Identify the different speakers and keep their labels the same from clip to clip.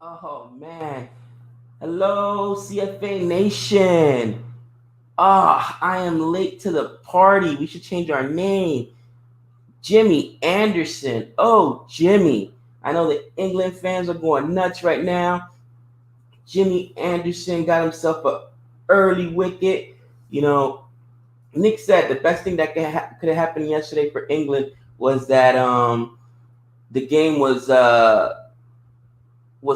Speaker 1: Oh man. Hello, CFA Nation. I am late to the party. We should change our name. Jimmy Anderson. Oh, Jimmy. I know the England fans are going nuts right now. Jimmy Anderson got himself a early wicket. You know, Nick said the best thing that could have happened yesterday for England was that the game was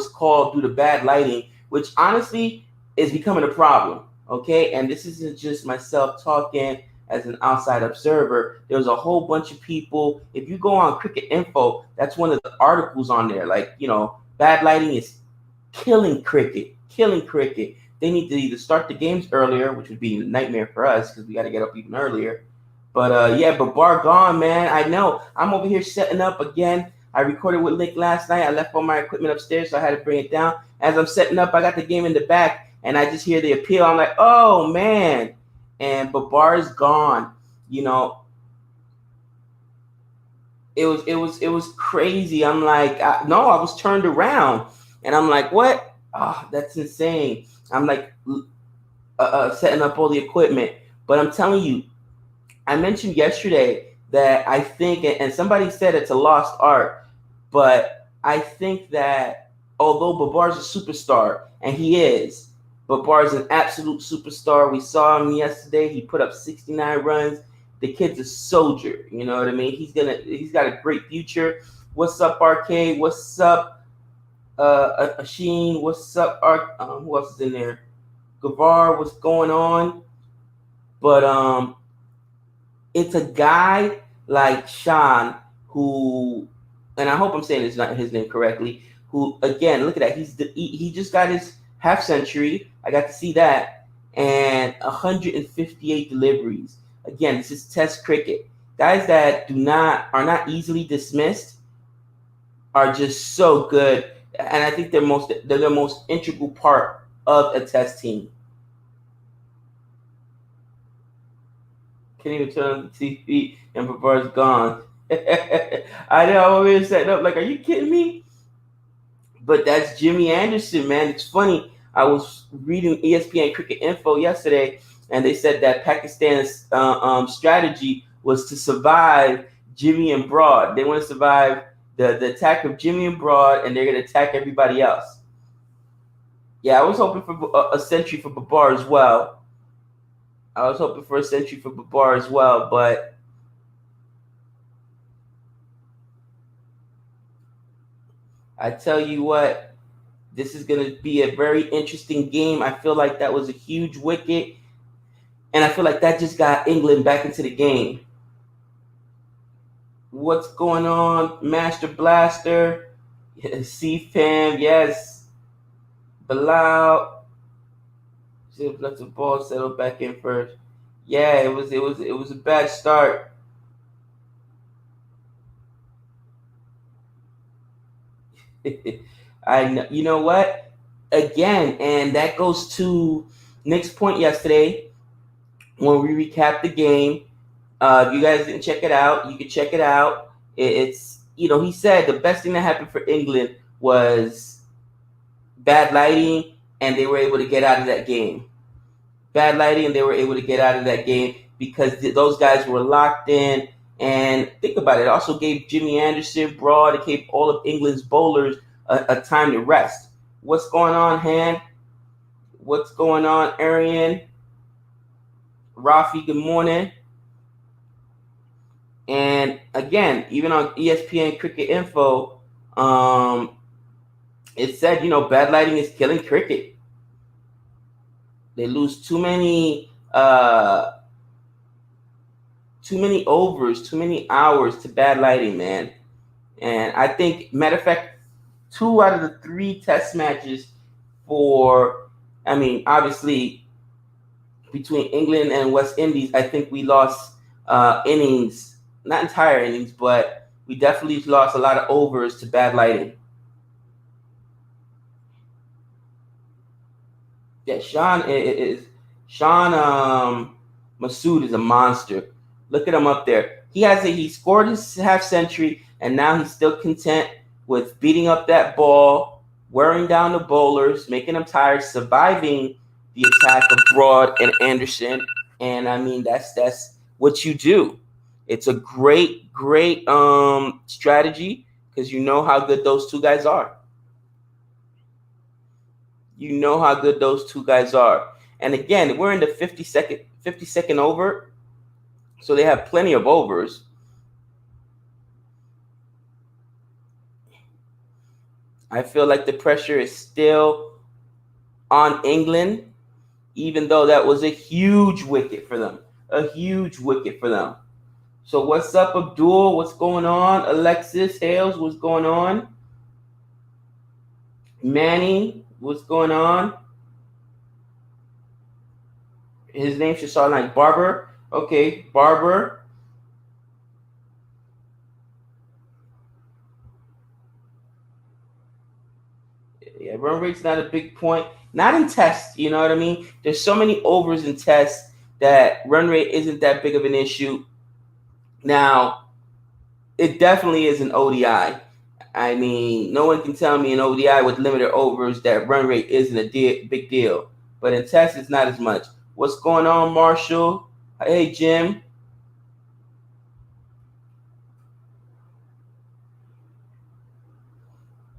Speaker 1: called due to bad lighting, which honestly is becoming a problem. Okay, and this isn't just myself talking as an outside observer. There's a whole bunch of people. If you go on Cricket Info, that's one of the articles on there. Like, bad lighting is killing cricket, killing cricket. They need to either start the games earlier, which would be a nightmare for us because we got to get up even earlier. But yeah, Babar gone, man. I know. I'm over here setting up again. I recorded with Nick last night. I left all my equipment upstairs, so I had to bring it down. As I'm setting up, I got the game in the back, and I just hear the appeal. I'm like, oh man, and Babar is gone. You know, it was crazy. I'm like, no, I was turned around, and I'm like, what? Oh, that's insane. I'm like setting up all the equipment, but I'm telling you, I mentioned yesterday that I think, and somebody said it's a lost art, but I think that although Babar's a superstar, and he is, Babar's an absolute superstar. We saw him yesterday. He put up 69 runs. The kid's a soldier. You know what I mean? He's got a great future. What's up, Arcade? What's up, Asheen? What's up, who else is in there? Gavar, what's going on? But it's a guy like Sean who, and I hope I'm saying his name correctly. Who again, look at that. He just got his half century. I got to see that, and 158 deliveries. Again, this is Test cricket. Guys that are not easily dismissed are just so good, and I think they're the most integral part of a Test team. Can't even turn on the TV and Babar's gone. I know I'm over here setting up like, are you kidding me? But that's Jimmy Anderson, man. It's funny. I was reading ESPN Cricket Info yesterday, and they said that Pakistan's strategy was to survive Jimmy and Broad. They want to survive the attack of Jimmy and Broad, and they're going to attack everybody else. Yeah, I was hoping for a century for Babar as well. I was hoping for a century for Babar as well, but I tell you what, this is going to be a very interesting game. I feel like that was a huge wicket, and I feel like that just got England back into the game. What's going on, Master Blaster? C-Fam, yes. Bilal. Should have let the ball settle back in first. Yeah, it was a bad start. I know, you know what? Again, and that goes to Nick's point yesterday when we recapped the game. If you guys didn't check it out, you can check it out. It's he said the best thing that happened for England was bad lighting, and they were able to get out of that game. Bad lighting, and they were able to get out of that game because those guys were locked in. And think about it. It also gave Jimmy Anderson, Broad, it gave all of England's bowlers a time to rest. What's going on, Han? What's going on, Arian? Rafi, good morning. And again, even on ESPN Cricket Info, it said, bad lighting is killing cricket. They lose too many overs, too many hours to bad lighting, man. And I think, matter of fact, 2 out of the 3 test matches obviously between England and West Indies, I think we lost innings, not entire innings, but we definitely lost a lot of overs to bad lighting. Yeah, Sean Masood is a monster. Look at him up there. He scored his half century, and now he's still content with beating up that ball wearing down the bowlers, making them tired, surviving the attack of Broad and Anderson. And I mean, that's what you do. It's a great strategy because you know how good those two guys are. You know how good those two guys are. And again, we're in the 52nd over, so they have plenty of overs. I feel like the pressure is still on England, even though that was a huge wicket for them. A huge wicket for them. So what's up, Abdul? What's going on? Alexis Hales, what's going on? Manny, what's going on? His name should sound like Barber. Okay, Barber. Yeah, run rate's not a big point. Not in tests, you know what I mean? There's so many overs in tests that run rate isn't that big of an issue. Now, it definitely is an ODI. I mean, no one can tell me an ODI with limited overs that run rate isn't a big deal. But in tests, it's not as much. What's going on, Marshall? Hey, Jim.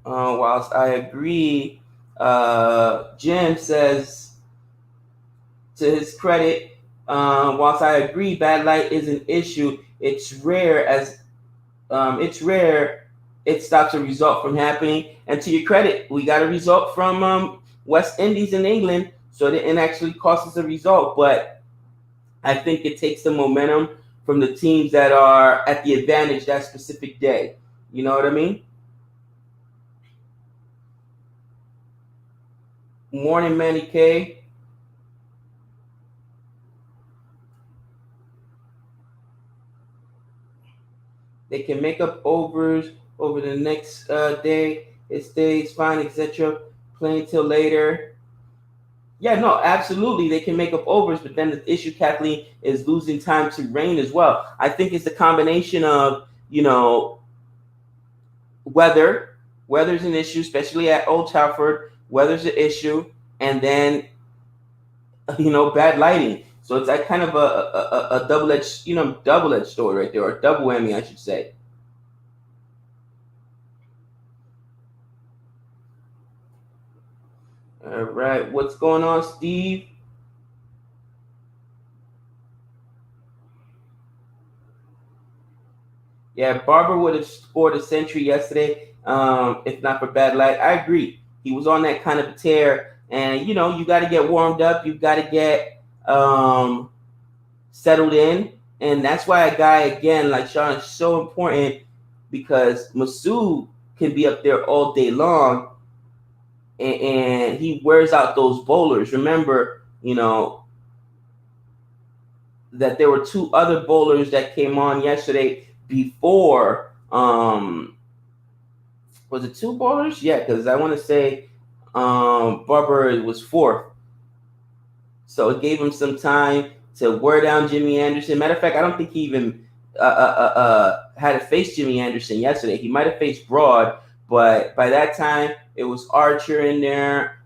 Speaker 1: Whilst I agree, Jim says, to his credit, whilst I agree, bad light is an issue. It's rare it stops a result from happening. And to your credit, we got a result from West Indies in England, so it didn't actually cost us a result. But I think it takes the momentum from the teams that are at the advantage that specific day. You know what I mean? Morning, Manny K. They can make up overs over the next day. It stays fine, etc. Playing till later. Yeah, no, absolutely. They can make up overs, but then the issue, Kathleen, is losing time to rain as well. I think it's the combination of, weather. Weather's an issue, especially at Old Trafford. Weather's an issue. And then, bad lighting. So it's like kind of a double-edged story right there, or double whammy, I should say. All right, what's going on, Steve? Yeah, Barber would have scored a century yesterday if not for bad light. I agree. He was on that kind of a tear, and you got to get warmed up. You got to get settled in, and that's why a guy again like Sean is so important, because Masood can be up there all day long, and he wears out those bowlers. Remember, that there were two other bowlers that came on yesterday before. Was it two bowlers? Yeah, because I want to say Barber was fourth. So it gave him some time to wear down Jimmy Anderson. Matter of fact, I don't think he even had to face Jimmy Anderson yesterday. He might have faced Broad, but by that time, it was Archer in there,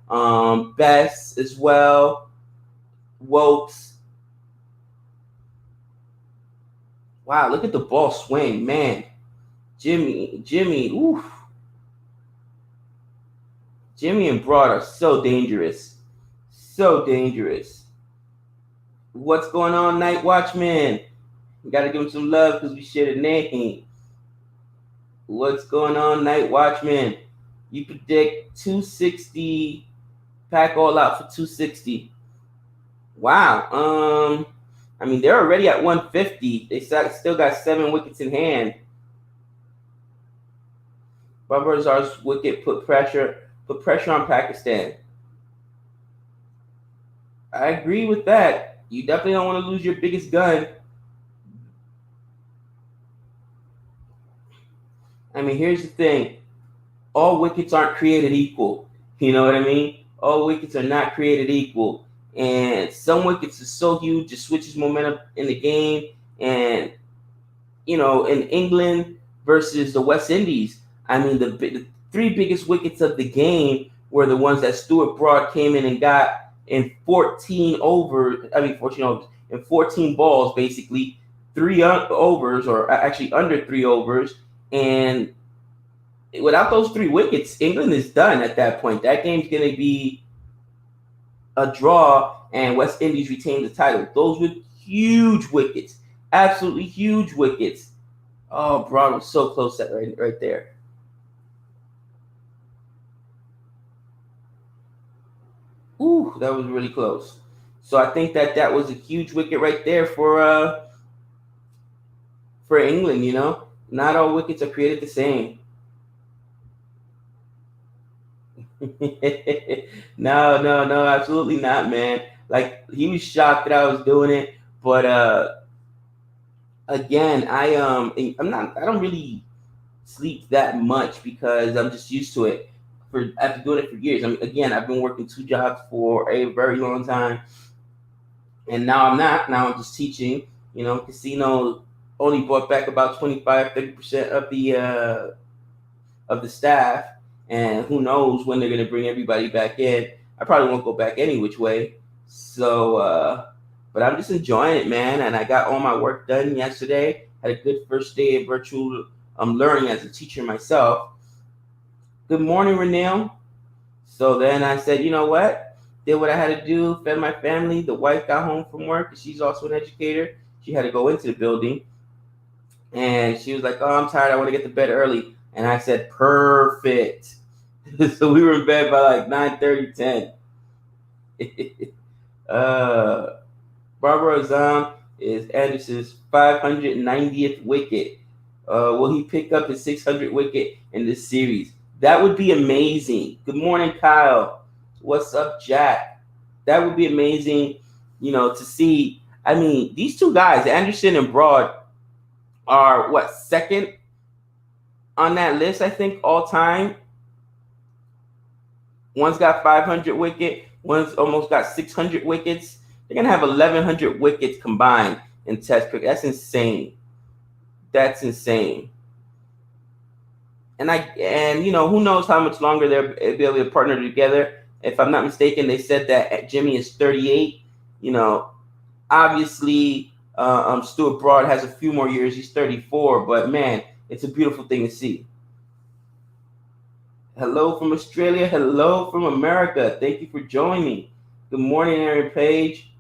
Speaker 1: Bess as well, Wokes. Wow, look at the ball swing, man. Jimmy, oof. Jimmy and Broad are so dangerous. So dangerous. What's going on, Night Watchman? We got to give him some love because we share the name. What's going on, Night Watchman? You predict 260, pack all out for 260. Wow. I mean, they're already at 150. They still got 7 wickets in hand. Babar Azam's wicket put pressure on Pakistan. I agree with that. You definitely don't want to lose your biggest gun. I mean, here's the thing. All wickets aren't created equal. You know what I mean? All wickets are not created equal. And some wickets are so huge, it switches momentum in the game. And, in England versus the West Indies, I mean, three biggest wickets of the game were the ones that Stuart Broad came in and got in 14 overs. I mean, 14 overs and 14 balls, basically 3 overs, or actually under 3 overs. And without those 3 wickets, England is done at that point. That game's going to be a draw, and West Indies retained the title. Those were huge wickets, absolutely huge wickets. Oh, Broad was so close that right there. Ooh, that was really close. So I think that was a huge wicket right there for England. You know, not all wickets are created the same. No, absolutely not, man. Like, he was shocked that I was doing it, but again, I don't really sleep that much because I'm just used to it. I've been doing it for years. I mean, again, I've been working 2 jobs for a very long time, and now I'm not. Now I'm just teaching. You know, casino only brought back about 25-30% of the staff, and who knows when they're going to bring everybody back in. I probably won't go back any which way. So, but I'm just enjoying it, man. And I got all my work done yesterday. Had a good first day of virtual learning as a teacher myself. Good morning, Renelle. So then I said, you know what? Did what I had to do, fed my family. The wife got home from work. She's also an educator. She had to go into the building. And she was like, oh, I'm tired. I want to get to bed early. And I said, perfect. So we were in bed by like 9:30, 10. Babar Azam is Anderson's 590th wicket. Will he pick up his 600 wicket in this series? That would be amazing. Good morning, Kyle. What's up, Jack? That would be amazing, you know, to see. I mean, these two guys, Anderson and Broad, are what, second on that list, I think, all time. One's got 500 wicket. One's almost got 600 wickets. They're going to have 1,100 wickets combined in Test cricket. That's insane. That's insane. And you know, who knows how much longer they'll be able to partner together. If I'm not mistaken, they said that Jimmy is 38. You know, obviously, Stuart Broad has a few more years. He's 34. But, man, it's a beautiful thing to see. Hello from Australia. Hello from America. Thank you for joining. Good morning, Aaron Page.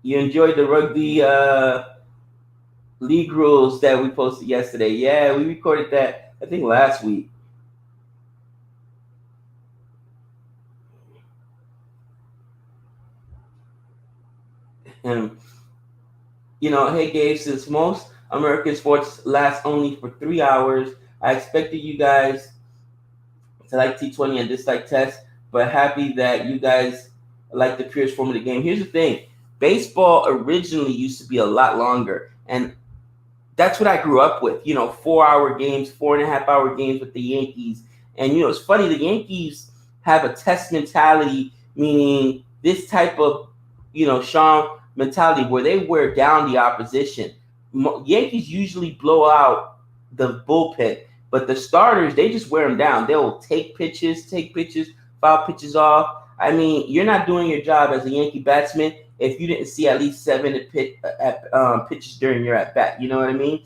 Speaker 1: You enjoyed the rugby league rules that we posted yesterday. Yeah, we recorded that, I think, last week. And, you know, hey, Gabe, since most American sports last only for 3 hours, I expected you guys to like T20 and dislike Test, but happy that you guys like the purest form of the game. Here's the thing. Baseball originally used to be a lot longer, and that's what I grew up with. You know, 4-hour games, 4.5-hour games with the Yankees. And, you know, it's funny, the Yankees have a Test mentality, meaning this type of, you know, Sean mentality where they wear down the opposition. Yankees usually blow out the bullpen, but the starters, they just wear them down. They'll take pitches, foul pitches off. I mean, you're not doing your job as a Yankee batsman if you didn't see at least 7 pitches during your at-bat. You know what I mean?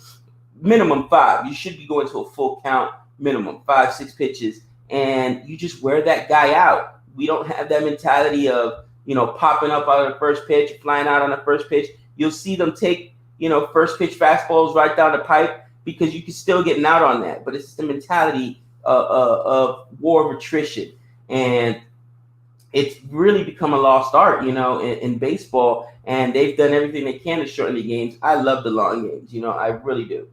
Speaker 1: Minimum 5. You should be going to a full count, minimum 5, 6 pitches, and you just wear that guy out. We don't have that mentality of, you know, popping up out of the first pitch, flying out on the first pitch. You'll see them take, you know, first pitch fastballs right down the pipe because you can still get out on that. But it's the mentality of war of attrition. And it's really become a lost art, you know, in baseball. And they've done everything they can to shorten the games. I love the long games, you know, I really do.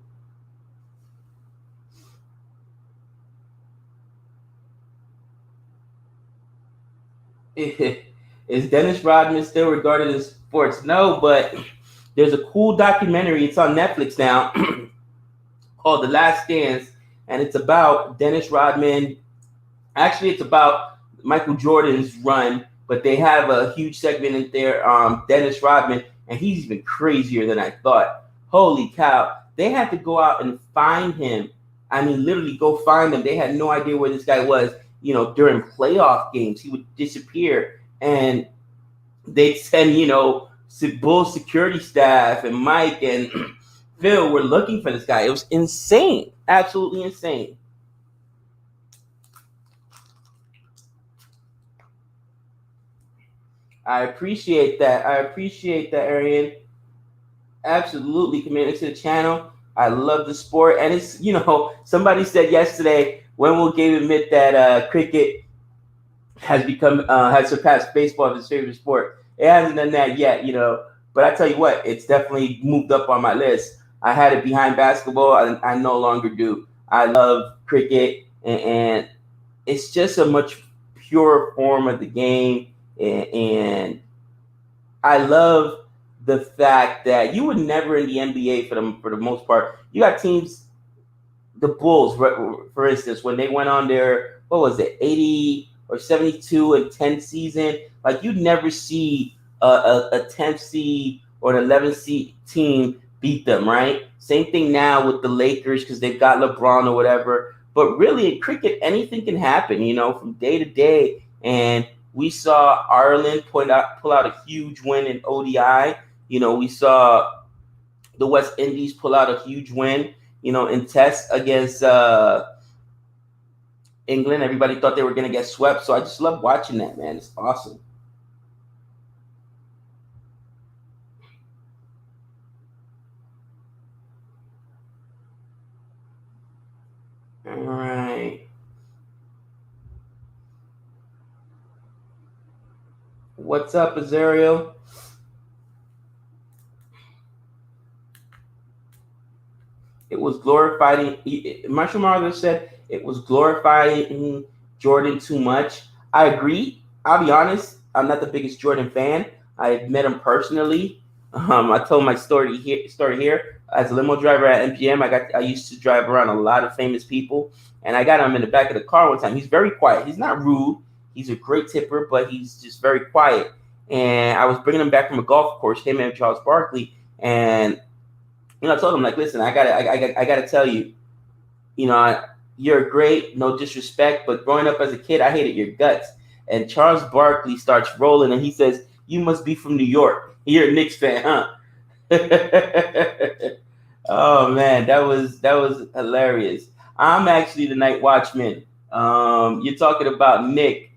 Speaker 1: Is Dennis Rodman still regarded as sports? No, but there's a cool documentary. It's on Netflix now called The Last Dance, and it's about Dennis Rodman. Actually, it's about Michael Jordan's run, but they have a huge segment in there, Dennis Rodman, and he's even crazier than I thought. Holy cow. They had to go out and find him I mean, literally go find them. They had no idea where this guy was. During playoff games, he would disappear, and they'd send Bull security staff and Mike and Phil were looking for this guy. It was insane, absolutely insane. I appreciate that. Arian. Absolutely committed to the channel. I love the sport, and it's somebody said yesterday, when will Gabe admit that cricket has surpassed baseball as his favorite sport? It hasn't done that yet, but I tell you what, it's definitely moved up on my list. I had it behind basketball. I no longer do. I love cricket, and it's just a much purer form of the game, and I love the fact that you would never in the NBA for the most part. You got teams, the Bulls, for instance, when they went on their 80 or 72-10 season, like you'd never see a 10th seed or an 11th seed team beat them, right? Same thing now with the Lakers because they've got LeBron or whatever. But really in cricket, anything can happen, from day to day. And we saw Ireland pull out a huge win in ODI. We saw the West Indies pull out a huge win, in Test against England. Everybody thought they were going to get swept. So I just love watching that, man. It's awesome. All right. What's up, Azario? It was glorifying. Marshall Mathers said it was glorifying Jordan too much. I agree. I'll be honest. I'm not the biggest Jordan fan. I've met him personally. I told my story here. As a limo driver at MGM, I used to drive around a lot of famous people, and I got him in the back of the car one time. He's very quiet. He's not rude. He's a great tipper, but he's just very quiet. And I was bringing him back from a golf course, him and Charles Barkley, and I told him, like, listen, I gotta tell you, you're great, no disrespect, but growing up as a kid, I hated your guts. And Charles Barkley starts rolling, and he says, "You must be from New York. You're a Knicks fan, huh?" Oh man, that was hilarious. I'm actually the night watchman. You're talking about Nick,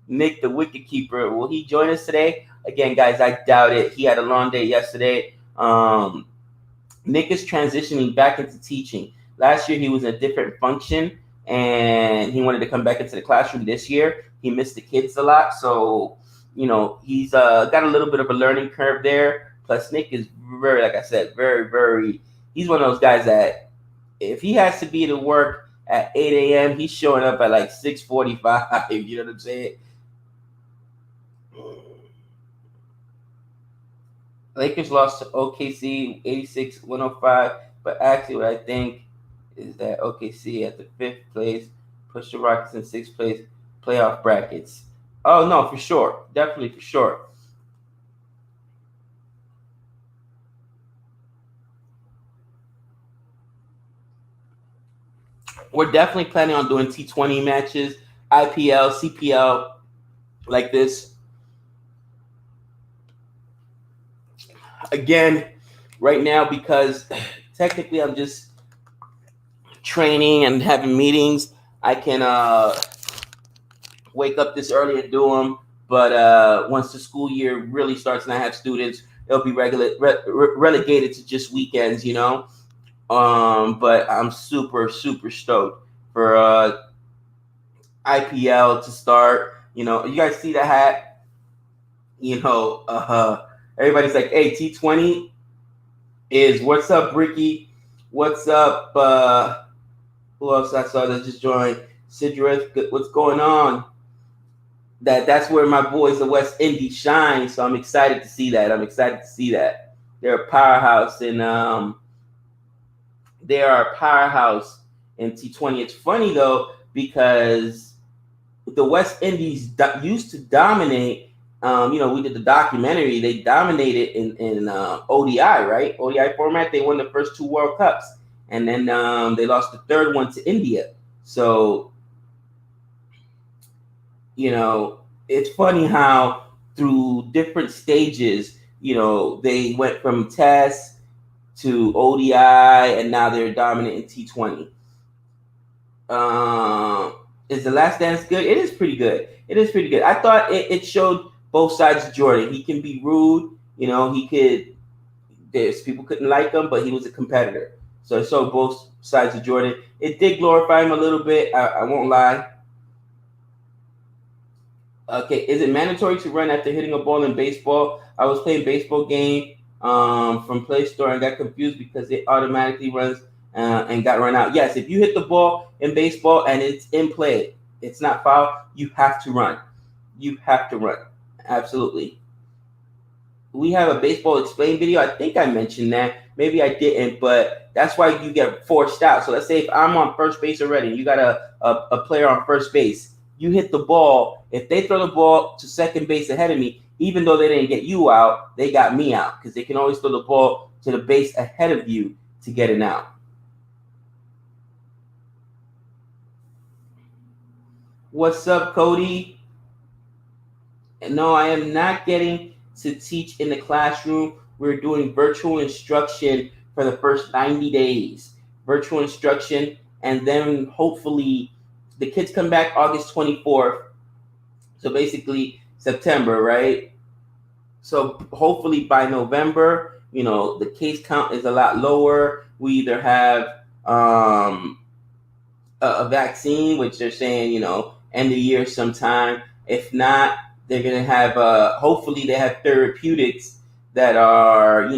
Speaker 1: the wicket keeper. Will he join us today? Again, guys, I doubt it. He had a long day yesterday. Nick is transitioning back into teaching. Last year, he was in a different function, and he wanted to come back into the classroom this year. He missed the kids a lot, so, he's got a little bit of a learning curve there. Plus, Nick is very, like I said, very, very, he's one of those guys that if he has to be to work at 8 a.m., he's showing up at like 6:45, you know what I'm saying? Lakers lost to OKC 86-105, but actually what I think is that OKC at the 5th place pushed the Rockets in 6th place playoff brackets. Oh, no, for sure. Definitely for sure. We're definitely planning on doing T20 matches, IPL, CPL, like this. Again, right now, because technically I'm just training and having meetings, I can wake up this early and do them. But once the school year really starts and I have students, it'll be relegated to just weekends, But I'm super, super stoked for IPL to start. You guys see the hat? Everybody's like, hey, T20 is what's up, Ricky? What's up? Who else I saw that just joined? Sidrith, what's going on? That's where my boys, the West Indies, shine. So I'm excited to see that. They're a powerhouse, and they are a powerhouse in T20. It's funny though because the West Indies used to dominate. We did the documentary. They dominated in ODI, right? ODI format. They won the first 2 World Cups, and then they lost the third one to India. So, it's funny how through different stages, they went from Test to ODI, and now they're dominant in T20. Is The Last Dance good? It is pretty good. I thought it showed both sides of Jordan. He can be rude. There's people couldn't like him, but he was a competitor. So it showed both sides of Jordan. It did glorify him a little bit. I won't lie. Okay, is it mandatory to run after hitting a ball in baseball? I was playing baseball game from Play Store and got confused because it automatically runs and got run out. Yes, if you hit the ball in baseball and it's in play, it's not foul, you have to run. Absolutely. We have a baseball explain video. I think I mentioned that. Maybe I didn't, but that's why you get forced out. So let's say if I'm on first base already and you got a player on first base, you hit the ball. If they throw the ball to second base ahead of me, even though they didn't get you out, they got me out because they can always throw the ball to the base ahead of you to get an out. What's up, Cody? No, I am not getting to teach in the classroom. We're doing virtual instruction for the first 90 days. Virtual instruction, and then hopefully the kids come back August 24th. So basically September, right? So hopefully by November, the case count is a lot lower. We either have a vaccine, which they're saying, end of the year sometime. If not, they're going to have, hopefully they have therapeutics that are,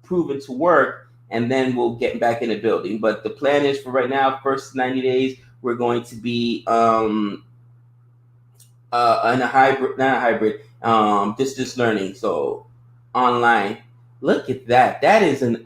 Speaker 1: proven to work, and then we'll get back in the building. But the plan is for right now, first 90 days, we're going to be in a hybrid, distance learning, so online. Look at that. That is an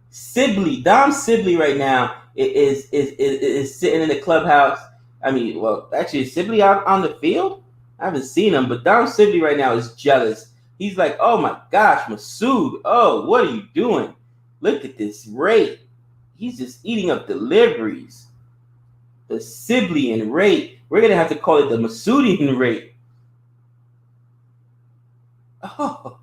Speaker 1: Sibley, Dom Sibley right now is sitting in the clubhouse. I mean, well, actually, is Sibley out on the field? I haven't seen him, but Dom Sibley right now is jealous. He's like, oh my gosh, Masood, oh, what are you doing? Look at this rate. He's just eating up deliveries. The Sibley rate. We're going to have to call it the Masoodian rate. Oh,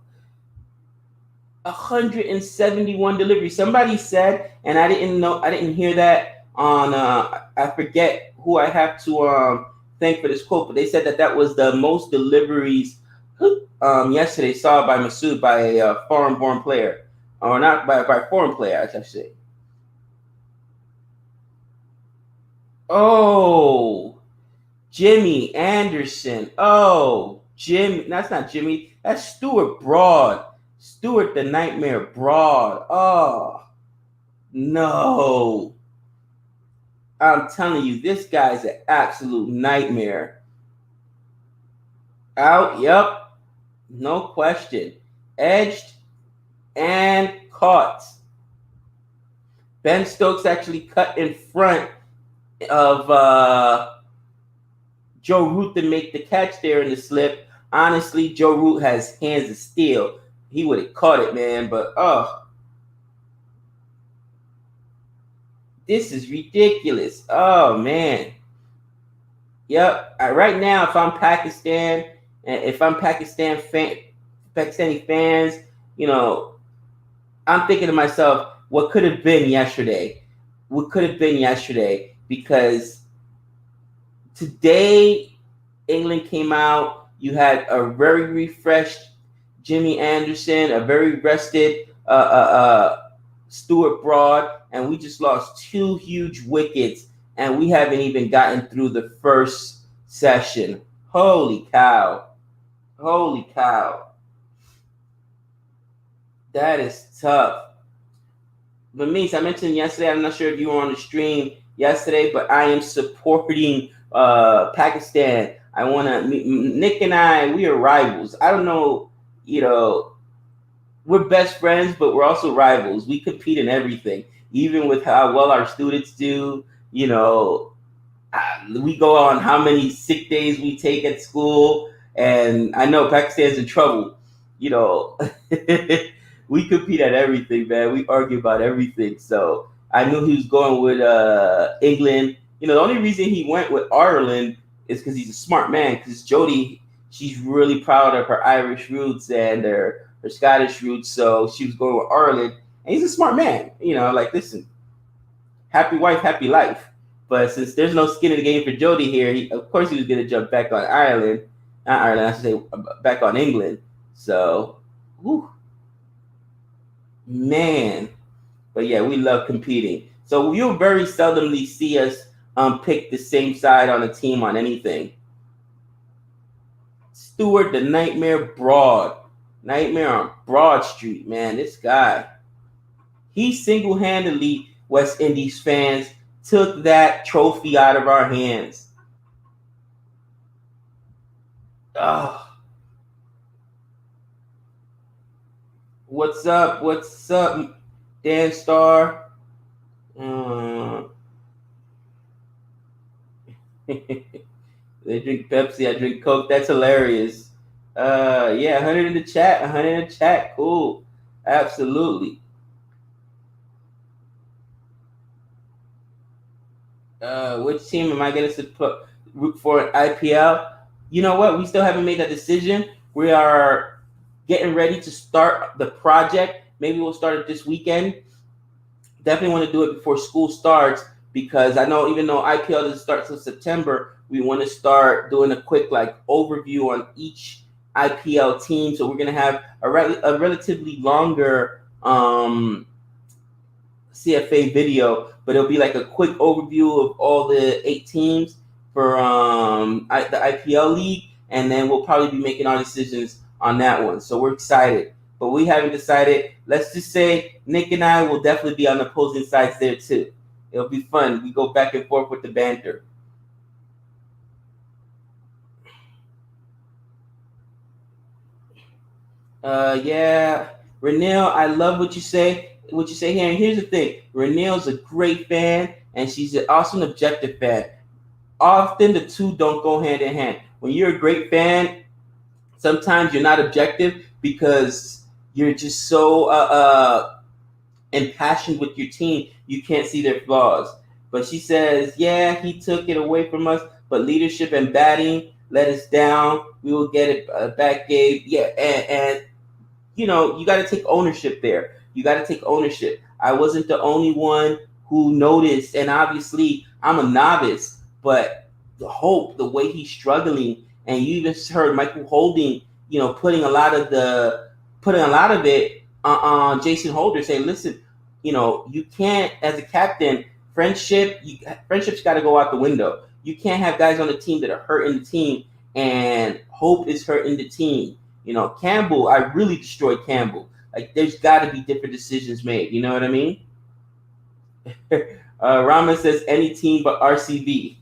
Speaker 1: 171 deliveries. Somebody said, and I didn't hear that on, I forget who I have to thank for this quote, but they said that was the most deliveries yesterday saw by Masood by a foreign-born player, or not by a foreign player, I should say. Oh, Jimmy Anderson. Oh, Jimmy. That's not Jimmy. That's Stuart Broad. Stuart the Nightmare Broad. Oh, no. I'm telling you, this guy's an absolute nightmare. Out, yep. No question. Edged and caught. Ben Stokes actually cut in front of Joe Root to make the catch there in the slip. Honestly, Joe Root has hands of steel. He would have caught it, man, but this is ridiculous. Oh, man. Yep. Right now, if I'm Pakistan, Pakistani fans, I'm thinking to myself, what could have been yesterday? Because today, England came out. You had a very refreshed Jimmy Anderson, a very rested Stuart Broad, and we just lost 2 huge wickets, and we haven't even gotten through the first session. Holy cow. That is tough. But Meese, I mentioned yesterday, I'm not sure if you were on the stream yesterday, but I am supporting Pakistan. I want to, Nick and I, we are rivals. I don't know, we're best friends, but we're also rivals. We compete in everything, even with how well our students do. We go on how many sick days we take at school, and I know Pakistan's in trouble. we compete at everything, man. We argue about everything. So I knew he was going with England. The only reason he went with Ireland is because he's a smart man. Because Jodie, she's really proud of her Irish roots and her Scottish roots. So she was going with Ireland, and he's a smart man. Like, listen, happy wife, happy life. But since there's no skin in the game for Jody here, of course he was going to jump back on Ireland. Not Ireland, I should say back on England. So, whew, man. But yeah, we love competing. So you'll very seldomly see us pick the same side on a team on anything. Stewart, the Nightmare Broad. Nightmare on Broad Street, man. This guy. He single-handedly, West Indies fans, took that trophy out of our hands. Oh. What's up? What's up, Dan Star? They drink Pepsi, I drink Coke. That's hilarious. Yeah, 100 in the chat. 100 in the chat. Cool. Absolutely. Which team am I going to root for in IPL? You know what? We still haven't made that decision. We are getting ready to start the project. Maybe we'll start it this weekend. Definitely want to do it before school starts, because I know even though IPL doesn't start until September, we want to start doing a quick overview on each IPL team. So we're going to have a relatively longer CFA video, but it'll be like a quick overview of all the 8 teams for the IPL league, and then we'll probably be making our decisions on that one. So we're excited, but we haven't decided. Let's just say Nick and I will definitely be on the opposing sides there too. It'll be fun. We go back and forth with the banter. Yeah, Renelle, I love what you say. What you say here, and here's the thing: Renelle's a great fan, and she's also an objective fan. Often the two don't go hand in hand. When you're a great fan, sometimes you're not objective because you're just so impassioned with your team, you can't see their flaws. But she says, yeah, he took it away from us, but leadership and batting let us down. We will get it back, Gabe. Yeah, and you got to take ownership there. You got to take ownership. I wasn't the only one who noticed, and obviously I'm a novice, but the way he's struggling, and you even heard Michael Holding, putting a lot of it on Jason Holder, saying, listen, you can't, as a captain, friendship's got to go out the window. You can't have guys on the team that are hurting the team, and Hope is hurting the team. Campbell, I really destroyed Campbell. Like, there's got to be different decisions made. You know what I mean? Raman says any team but RCB.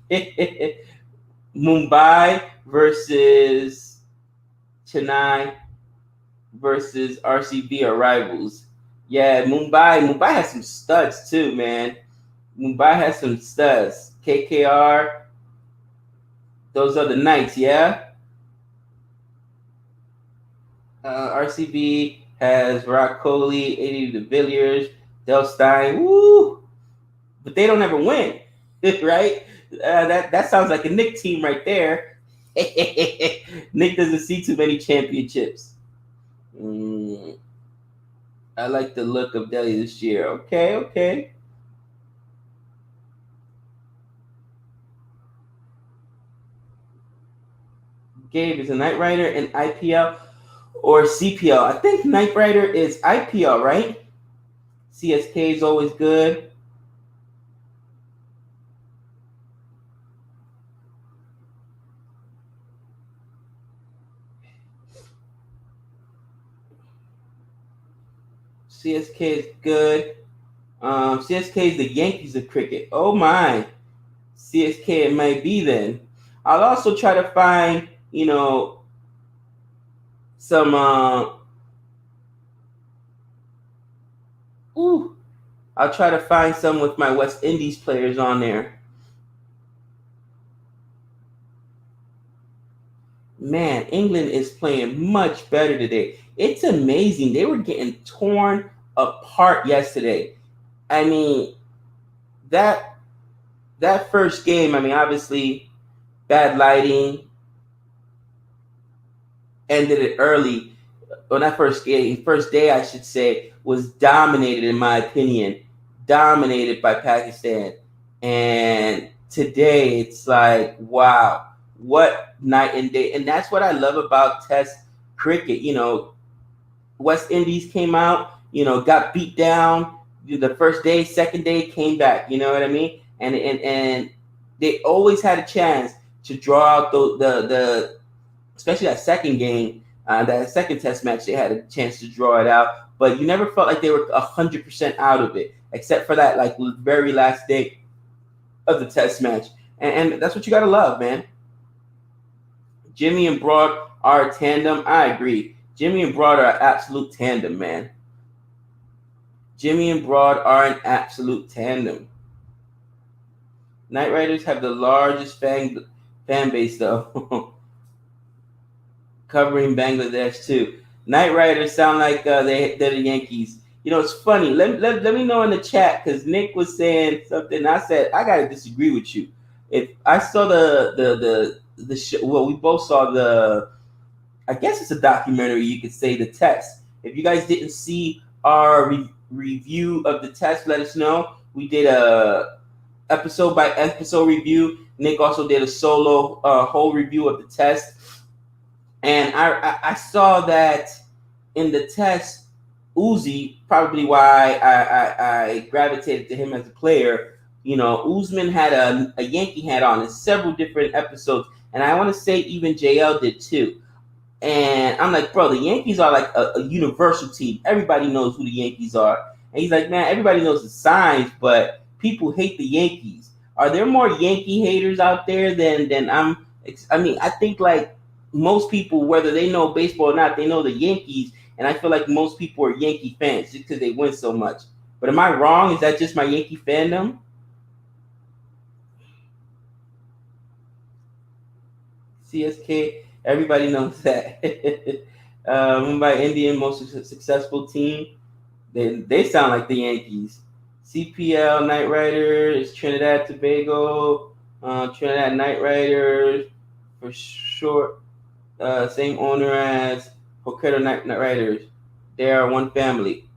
Speaker 1: Mumbai versus Chennai versus RCB are rivals. Yeah, Mumbai has some studs too, man. Mumbai has some studs. KKR, those are the Knights, yeah? RCB has Virat Kohli, 80 de Villiers, Del Stein, woo! But they don't ever win, right? That sounds like a Nick team right there. Nick doesn't see too many championships. I like the look of Delhi this year. Okay. Gabe is a Knight Rider in IPL or CPL. I think Knight Rider is IPL, right? CSK is always good. CSK is good. CSK is the Yankees of cricket. Oh my. CSK it might be then. I'll also try to find, some I'll try to find some with my West Indies players on there. Man, England is playing much better today. It's amazing. They were getting torn apart yesterday. I mean, that that first game, I mean, obviously bad lighting, ended it early. Well, that first game, first day, I should say, was dominated, in my opinion, dominated by Pakistan. And today, it's like, wow, what night and day. And that's what I love about Test cricket. West Indies came out, got beat down the first day, second day came back. You know what I mean? And they always had a chance to draw out the especially that second game, that second test match. They had a chance to draw it out, but you never felt like they were 100% out of it, except for that like very last day of the test match. And that's what you gotta love, man. Jimmy and Broad are a tandem. I agree. Jimmy and Broad are an absolute tandem, man. Jimmy and Broad are an absolute tandem. Knight Riders have the largest fan base, though, covering Bangladesh too. Knight Riders sound like they're the Yankees. It's funny. Let me know in the chat, because Nick was saying something. I said I gotta disagree with you. If I saw the show, well, we both saw I guess it's a documentary, you could say, the test. If you guys didn't see our review of the test, let us know. We did a episode by episode review. Nick also did a solo whole review of the test. And I saw that in the test, Uzi, probably why I gravitated to him as a player. Usman had a Yankee hat on in several different episodes. And I want to say even JL did too. And I'm like, bro, the Yankees are like a universal team. Everybody knows who the Yankees are. And he's like, man, everybody knows the signs, but people hate the Yankees. Are there more Yankee haters out there than I mean, I think like most people, whether they know baseball or not, they know the Yankees. And I feel like most people are Yankee fans just because they win so much. But am I wrong? Is that just my Yankee fandom? CSK, everybody knows that. Mumbai Indian, most successful team. They sound like the Yankees. CPL, Knight Riders, Trinidad Tobago, Trinidad Knight Riders, for short. Same owner as Hokkaido Knight Riders. They are one family.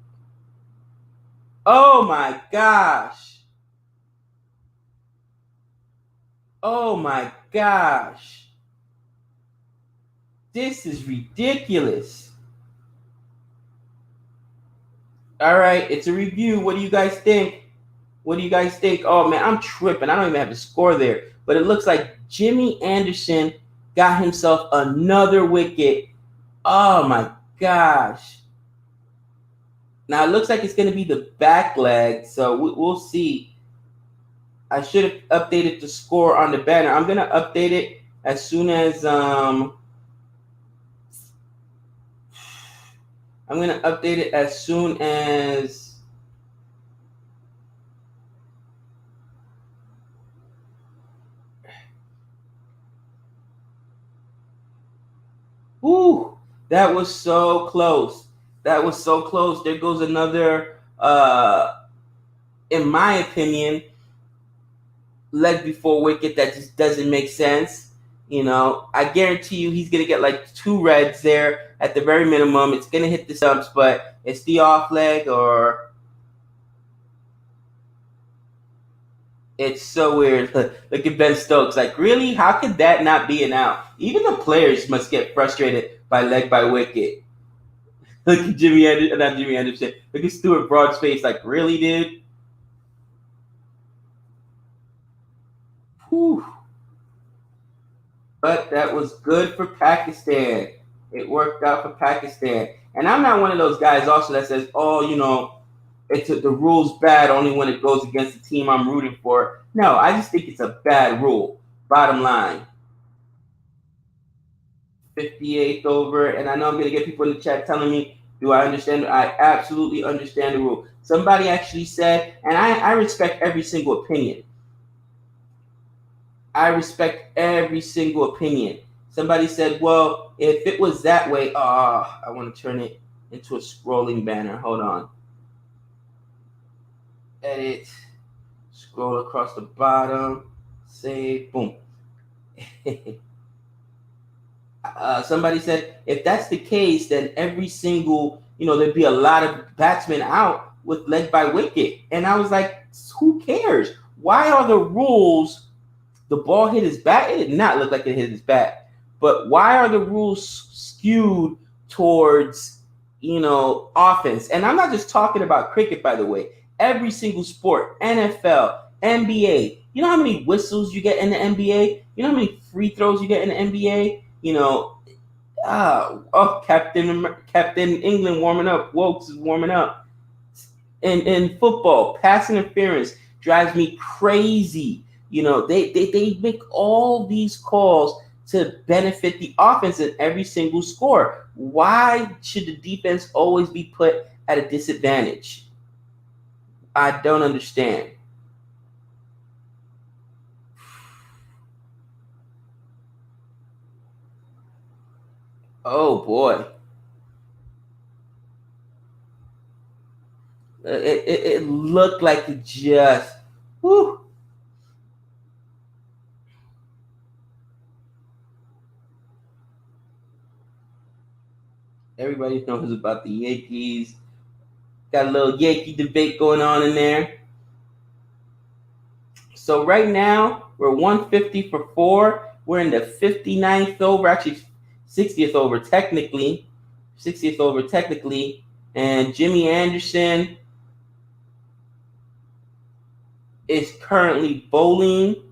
Speaker 1: Oh my gosh. Oh my gosh. This is ridiculous. All right, it's a review. What do you guys think? What do you guys think? Oh man, I'm tripping. I don't even have the score there. But it looks like Jimmy Anderson got himself another wicket. Oh my gosh. Now it looks like it's going to be the back leg, so we'll see. I should have updated the score on the banner. I'm going to update it as soon as I'm going to update it as soon as Woo! That was so close. That was so close. There goes another in my opinion, leg before wicket that just doesn't make sense. I guarantee you he's going to get like 2 reds there at the very minimum. It's going to hit the stumps, but it's the off leg, or it's so weird. Look at Ben Stokes. Like, really? How could that not be an out? Even the players must get frustrated by leg by wicket. Look at Jimmy Anderson, not Jimmy Anderson. Look at Stuart Broad's face. Like, really, dude? Whew. But that was good for Pakistan. It worked out for Pakistan. And I'm not one of those guys also that says, oh, the rule's bad only when it goes against the team I'm rooting for. No, I just think it's a bad rule. Bottom line. 58th over. And I know I'm going to get people in the chat telling me, do I understand? I absolutely understand the rule. Somebody actually said, and I respect every single opinion. I respect every single opinion. Somebody said, well, if it was that way, I want to turn it into a scrolling banner. Hold on. Edit. Scroll across the bottom. Save. Boom. Somebody said, if that's the case, then every single, there'd be a lot of batsmen out with leg by wicket. And I was like, who cares? Why are the rules, the ball hit his bat? It did not look like it hit his bat. But why are the rules skewed towards, offense? And I'm not just talking about cricket, by the way. Every single sport, NFL, NBA. You know how many whistles you get in the NBA? You know how many free throws you get in the NBA? Captain England warming up. Wokes is warming up. In football, pass interference drives me crazy. They make all these calls to benefit the offense in every single score. Why should the defense always be put at a disadvantage? I don't understand. Oh boy. It looked like it just whew. Everybody knows about the Yankees. Got a little Yankee debate going on in there. So right now we're 150 for 4. We're in the 59th over, actually 60th over technically. 60th over technically. And Jimmy Anderson is currently bowling.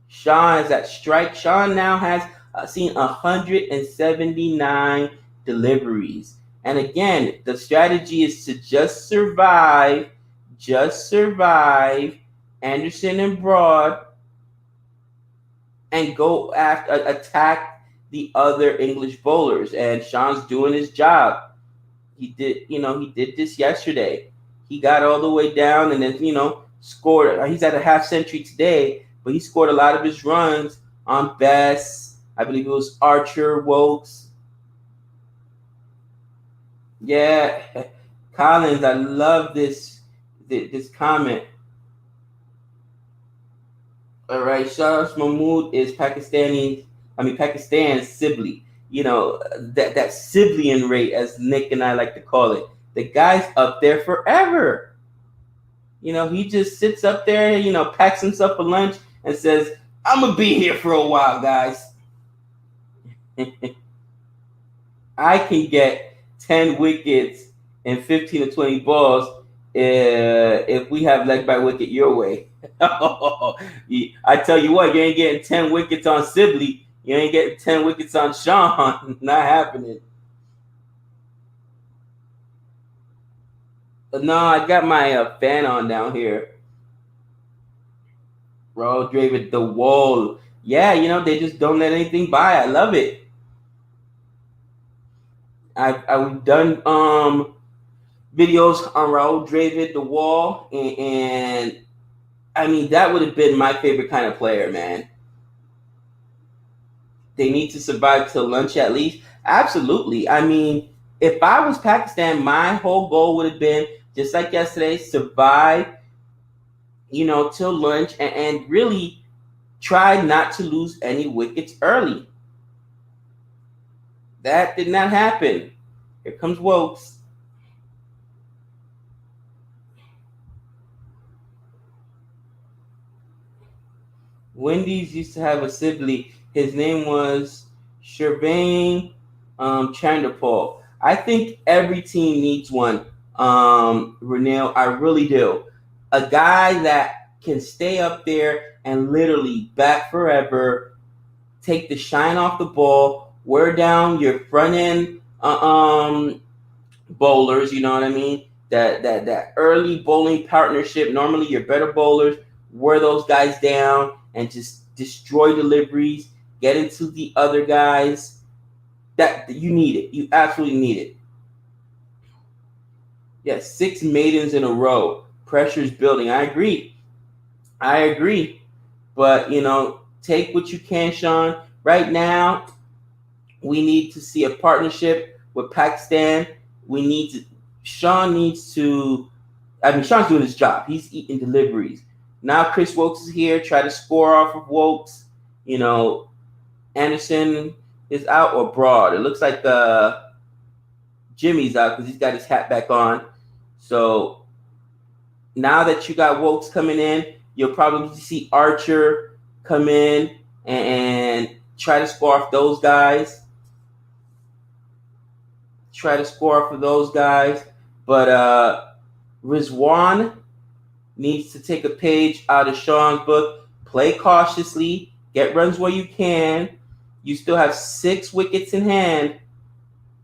Speaker 1: Sean is at strike. Sean now has seen 179 deliveries. And again, the strategy is to just survive Anderson and Broad, and go after attack the other English bowlers. And Sean's doing his job. He did this yesterday. He got all the way down and then, scored. He's at a half century today, but he scored a lot of his runs on Bess. I believe it was Archer, Wokes. Yeah, Collins, I love this comment. All right, Sharash Mahmood is Pakistan's Sibley. That Sibleyan rate, as Nick and I like to call it. The guy's up there forever. He just sits up there, packs himself a lunch and says, I'm going to be here for a while, guys. I can get 10 wickets and 15 to 20 balls if we have leg by wicket your way. I tell you what, you ain't getting 10 wickets on Sibley. You ain't getting 10 wickets on Sean. Not happening. No, I got my fan on down here. Bro, David, the wall. Yeah, they just don't let anything by. I love it. I've done videos on Raul David, the wall, and I mean that would have been my favorite kind of player, man. They need to survive till lunch at least. Absolutely. I mean, if I was Pakistan, my whole goal would have been just like yesterday, survive, till lunch and really try not to lose any wickets early. That did not happen. Here comes Wokes. Wendy's used to have a Sibley. His name was Shervain Chanderpaul. I think every team needs one, Renell. I really do. A guy that can stay up there and literally bat forever, take the shine off the ball, wear down your front end bowlers, you know what I mean? That early bowling partnership, normally your better bowlers, wear those guys down and just destroy deliveries, get into the other guys. That you need it. You absolutely need it. Yes, 6 maidens in a row. Pressure's building. I agree. But, take what you can, Sean. right now, we need to see a partnership with Pakistan. We need to. Sean needs to. I mean, Sean's doing his job. He's eating deliveries. Now Chris Wokes is here. Try to score off of Wokes. Anderson is out or Broad. It looks like Jimmy's out because he's got his hat back on. So now that you got Wokes coming in, you'll probably see Archer come in and try to score off those guys. But Rizwan needs to take a page out of Sean's book. Play cautiously. Get runs where you can. You still have 6 wickets in hand,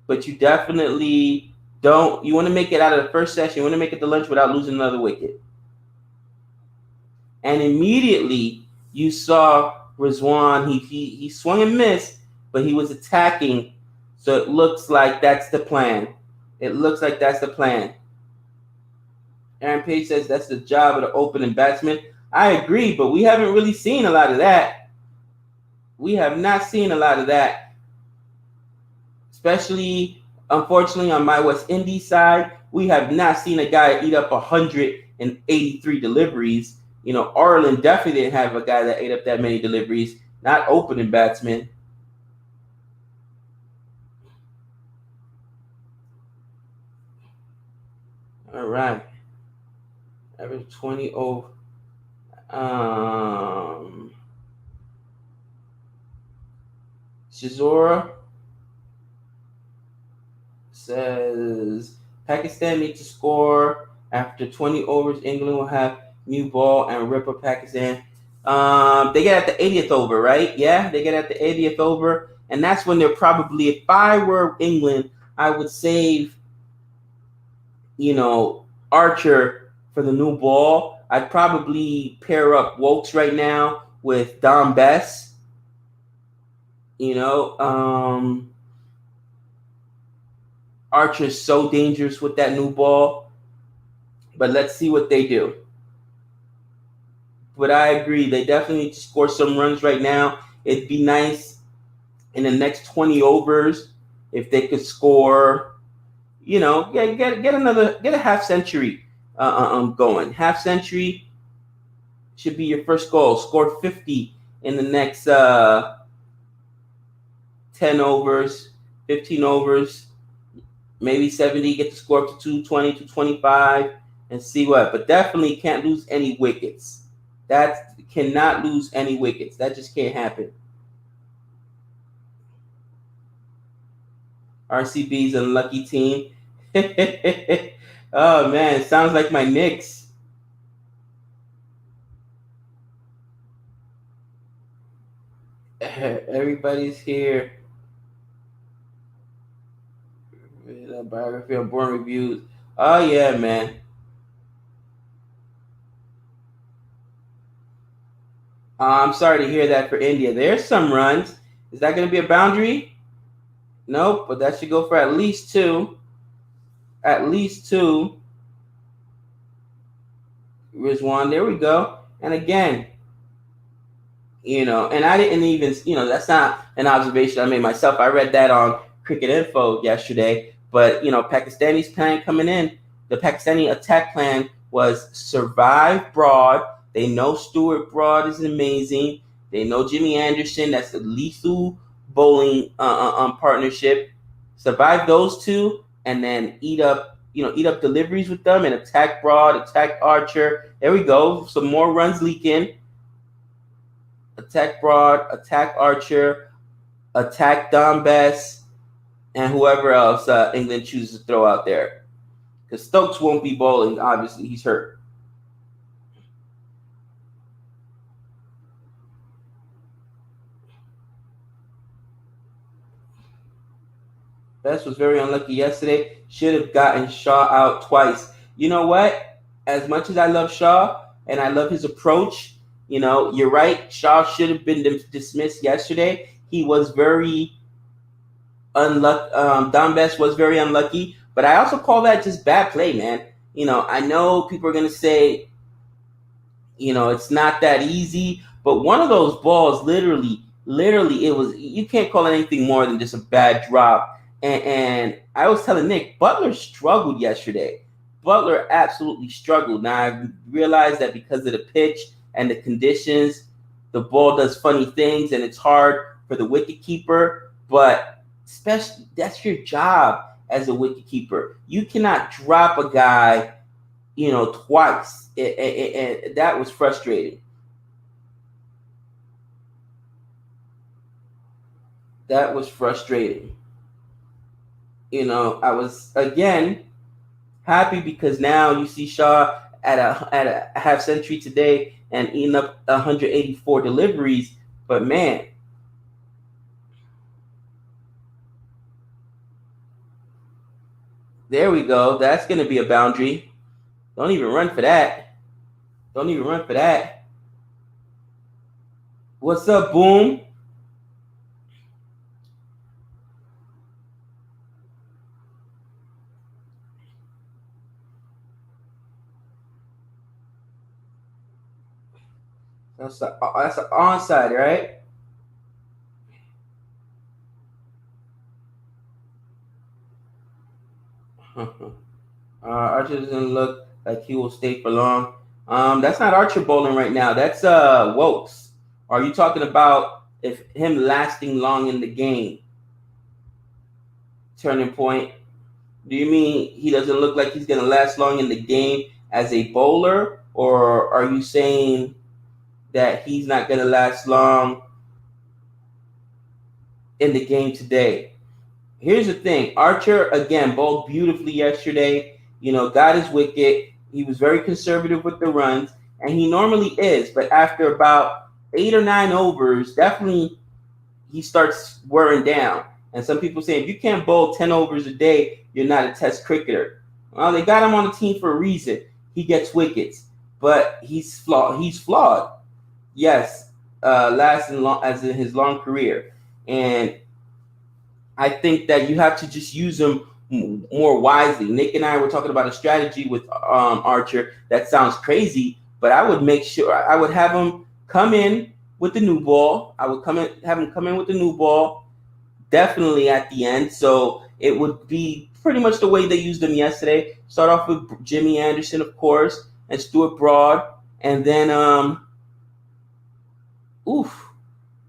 Speaker 1: but you definitely don't. You want to make it out of the first session. You want to make it to lunch without losing another wicket. And immediately you saw Rizwan. He swung and missed, but he was attacking. So it looks like that's the plan. Aaron Page says that's the job of the opening batsman. I agree, but we haven't really seen a lot of that. We have not seen a lot of that. Especially, unfortunately, on my West Indies side, we have not seen a guy eat up 183 deliveries. Ireland definitely didn't have a guy that ate up that many deliveries, not opening batsmen. All right. Average 20 over. Shizora says Pakistan needs to score after 20 overs. England will have new ball and rip up Pakistan. They get at the 80th over, right? Yeah, they get at the 80th over. And that's when they're probably, if I were England, I would save, Archer for the new ball. I'd probably pair up Wokes right now with Dom Bess. Archer's so dangerous with that new ball. But let's see what they do. But I agree. They definitely need to score some runs right now. It'd be nice in the next 20 overs if they could score, get a half century going. Half century should be your first goal. Score 50 in the next 10 overs, 15 overs, maybe 70, get the score up to 220, 225, and see what. But definitely can't lose any wickets. That cannot lose any wickets. That just can't happen. RCB's a lucky team. Oh, man. It sounds like my Knicks. Everybody's here. Biography of Born Reviews. Oh, yeah, man. I'm sorry to hear that for India. There's some runs. Is that going to be a boundary? Nope, but that should go for at least 2. At least 2. Rizwan, there we go. And again, and I didn't even, that's not an observation I made myself. I read that on Cricket Info yesterday. But, Pakistani's plan coming in, the Pakistani attack plan was survive Broad. They know Stuart Broad is amazing. They know Jimmy Anderson. That's a lethal bowling partnership. Survive those 2 and then eat up deliveries with them and attack Broad, attack Archer. There we go. Some more runs leaking. Attack Broad, attack Archer, attack Dom Bess, and whoever else England chooses to throw out there. Because Stokes won't be bowling, obviously. He's hurt. Bess was very unlucky yesterday. Should have gotten Shaw out twice. You know what? As much as I love Shaw and I love his approach, you're right. Shaw should have been dismissed yesterday. He was very unlucky. Dom Bess was very unlucky. But I also call that just bad play, man. I know people are going to say, it's not that easy. But one of those balls literally Literally, it was, you can't call it anything more than just a bad drop. And I was telling Nick, Butler struggled yesterday. Butler absolutely struggled. Now I realized that because of the pitch and the conditions, the ball does funny things and it's hard for the wicket keeper. But especially, that's your job as a wicket keeper. You cannot drop a guy, twice. And that was frustrating. That was frustrating. I was again happy because now you see Shaw at a half century today and eating up 184 deliveries. But man, there we go. That's gonna be a boundary. Don't even run for that. Don't even run for that. What's up, Boom? That's an onside, right? Archer doesn't look like he will stay for long. That's not Archer bowling right now. That's Wokes. Are you talking about if him lasting long in the game? Turning point. Do you mean he doesn't look like he's gonna last long in the game as a bowler, or are you saying that he's not gonna last long in the game today? Here's the thing. Archer, again, bowled beautifully yesterday. Got his wicket. He was very conservative with the runs, and he normally is. But after about 8 or 9 overs, definitely he starts wearing down. And some people say if you can't bowl 10 overs a day, you're not a test cricketer. Well, they got him on the team for a reason. He gets wickets, but he's flawed. He's flawed. Yes, last in long as in his long career, and I think that you have to just use them more wisely. Nick and I were talking about a strategy with Archer that sounds crazy, but I would make sure I would have him come in with the new ball. I would have him come in with the new ball, definitely at the end. So it would be pretty much the way they used them yesterday. Start off with Jimmy Anderson, of course, and Stuart Broad, and then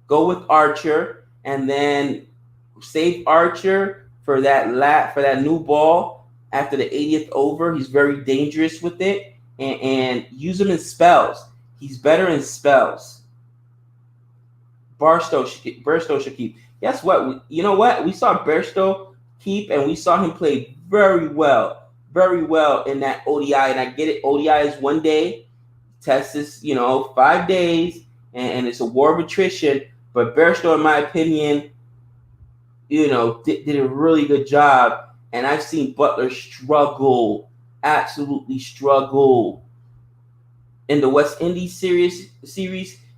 Speaker 1: go with Archer, and then save Archer for that new ball after the 80th over. He's very dangerous with it, and use him in spells. He's better in spells. Burstow should keep. Guess what? You know what? We saw Burstow keep, and we saw him play very well in that ODI. And I get it. ODI is 1 day. Test is 5 days, and it's a war of attrition. But Burstow, in my opinion, did a really good job. And I've seen Butler struggle, absolutely struggle. In the West Indies series,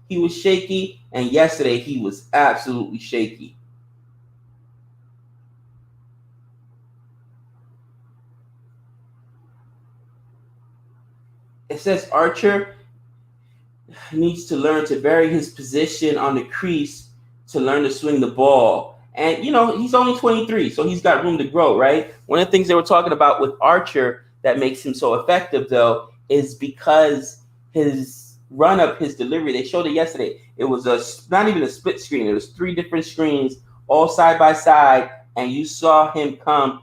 Speaker 1: he was shaky, and yesterday he was absolutely shaky. It says Archer needs to learn to vary his position on the crease to learn to swing the ball. And he's only 23, so he's got room to grow, right? One of the things they were talking about with Archer that makes him so effective, though, is because his run up, his delivery. They showed it yesterday. It was not even a split screen. It was 3 different screens, all side by side, and you saw him come.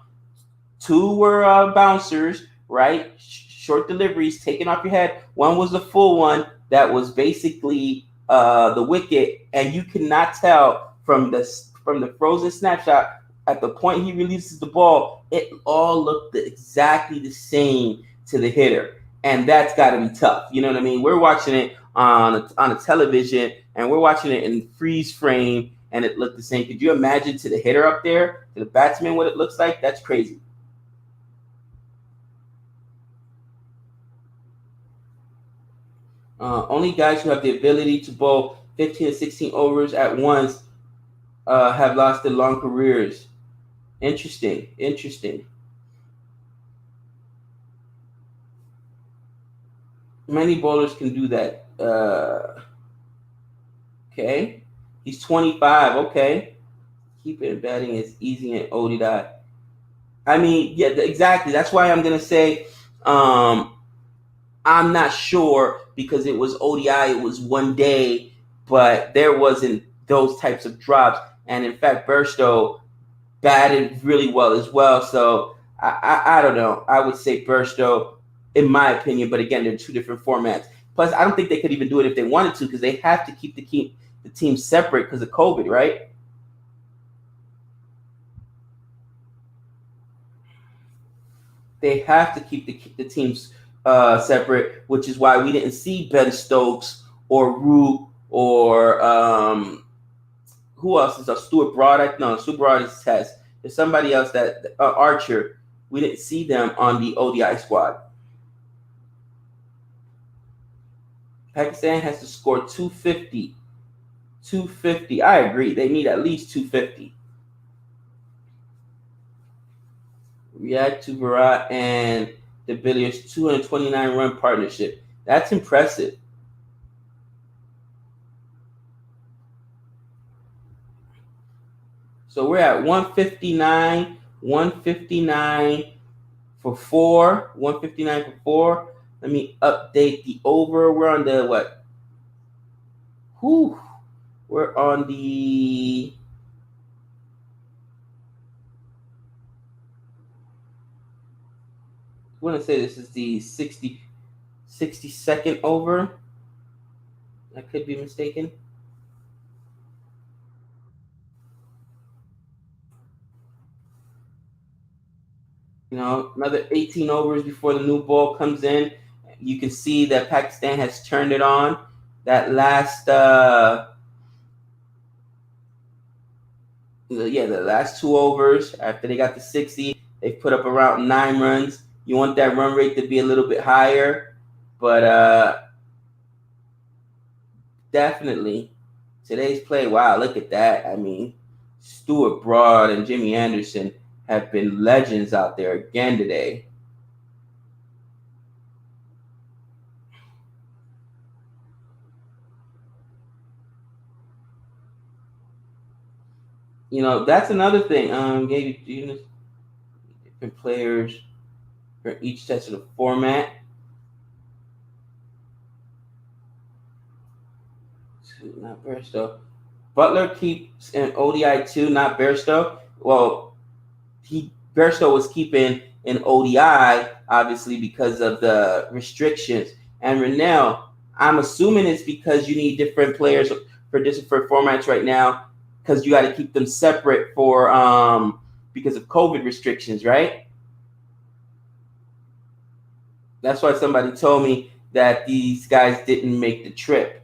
Speaker 1: 2 were bouncers, right? Short deliveries taken off your head. One was a full one that was basically the wicket, and you cannot tell from the frozen snapshot at the point he releases the ball. It all looked exactly the same to the hitter, and that's got to be tough. You know what I mean? We're watching it on a television, and we're watching it in freeze frame, and it looked the same. Could you imagine to the hitter up there, to the batsman, what it looks like? That's crazy. Only guys who have the ability to bowl 15 to 16 overs at once have lost their long careers. Interesting. Many bowlers can do that. Okay. He's 25. Okay. Keeping batting is easy in ODI. I mean, yeah, exactly. That's why I'm gonna say I'm not sure because it was ODI. It was one day, but there wasn't those types of drops. And in fact, Burstow batted really well as well. So I don't know. I would say Burstow, in my opinion. But again, they're two different formats. Plus, I don't think they could even do it if they wanted to because they have to keep the team separate because of COVID, right? They have to keep the teams separate, which is why we didn't see Ben Stokes or Root or who else is a Stuart Broad? No, Stuart Broad is Test. There's somebody else that Archer. We didn't see them on the ODI squad. Pakistan has to score 250. 250. I agree. They need at least 250. React to Barat and the Billiards 229 run partnership. That's impressive. So we're at 159, 159 for 4, 159 for 4. Let me update the over. We're on the what? Whew. We're on the I want to say this is the 60-second over. I could be mistaken. You know, another 18 overs before the new ball comes in. You can see that Pakistan has turned it on. That last, the last 2 overs after they got the 60, they put up around 9 runs. You want that run rate to be a little bit higher, but definitely today's play. Wow, look at that! I mean, Stuart Broad and Jimmy Anderson have been legends out there again today. You know, that's another thing. Gabe, different players for each test of the format. Not Bairstow. Butler keeps an ODI too, not Bairstow. Well, Bairstow was keeping an ODI obviously because of the restrictions. And Rennell, I'm assuming it's because you need different players for different formats right now because you got to keep them separate for because of COVID restrictions, right? That's why somebody told me that these guys didn't make the trip.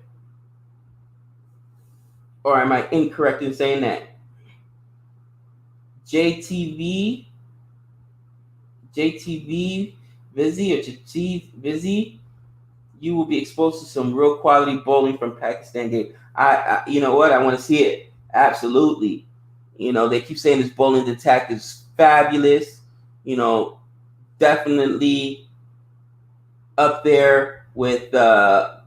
Speaker 1: Or am I incorrect in saying that? JTV, Vizzy, or Vizzy, you will be exposed to some real quality bowling from Pakistan Gabe. You know what? I want to see it. Absolutely. You know, they keep saying this bowling attack is fabulous. You know, definitely up there with the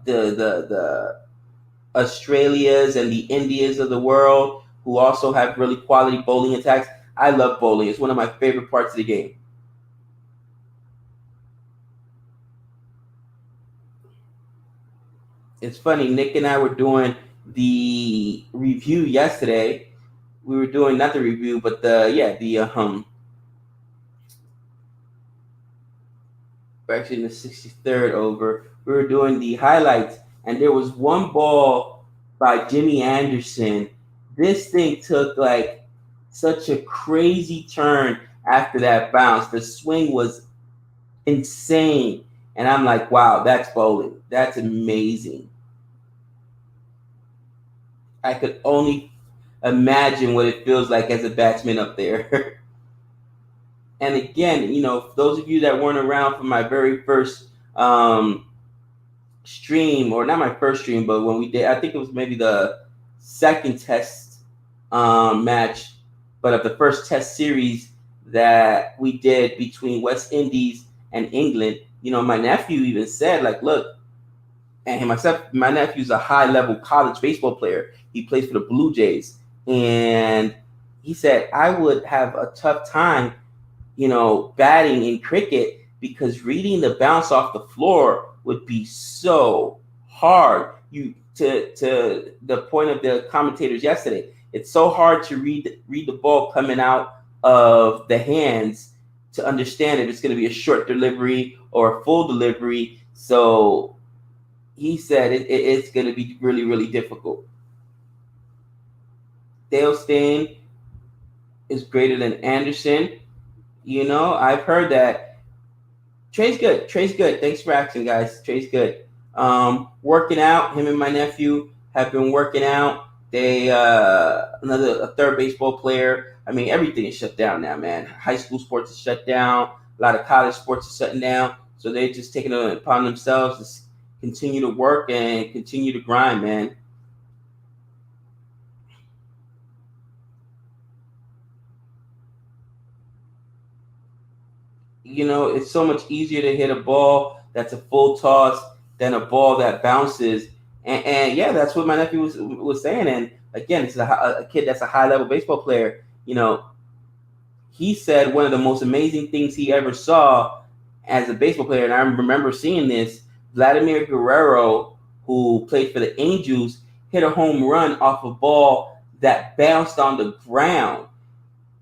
Speaker 1: Australias and the Indias of the world who also have really quality bowling attacks. I love bowling. It's one of my favorite parts of the game. It's funny, Nick and I were doing the review yesterday. We were doing not the review, but we're actually in the 63rd over. We were doing the highlights, and there was one ball by Jimmy Anderson. This thing took like such a crazy turn after that bounce. The swing was insane. And I'm like, wow, that's bowling. That's amazing. I could only imagine what it feels like as a batsman up there. And again, you know, for those of you that weren't around for my very first stream, or not my first stream, but when we did, I think it was maybe the second test match, but of the first test series that we did between West Indies and England. You know, my nephew even said, like, look, and my nephew's a high-level college baseball player. He plays for the Blue Jays, and he said I would have a tough time, batting in cricket because reading the bounce off the floor would be so hard. To the point of the commentators yesterday, it's so hard to read the ball coming out of the hands to understand if it's going to be a short delivery or a full delivery. So he said it's going to be really, really difficult. Dale Steyn is greater than Anderson. I've heard that. Trey's good. Thanks for asking, guys. Trey's good. Working out. Him and my nephew have been working out. They a third baseball player. I mean, everything is shut down now, man. High school sports is shut down. A lot of college sports are shutting down. So they're just taking it upon themselves to continue to work and continue to grind, man. It's so much easier to hit a ball that's a full toss than a ball that bounces. And yeah, that's what my nephew was saying. And again, it's a kid that's a high-level baseball player. He said one of the most amazing things he ever saw as a baseball player, and I remember seeing this, Vladimir Guerrero, who played for the Angels, hit a home run off a ball that bounced on the ground.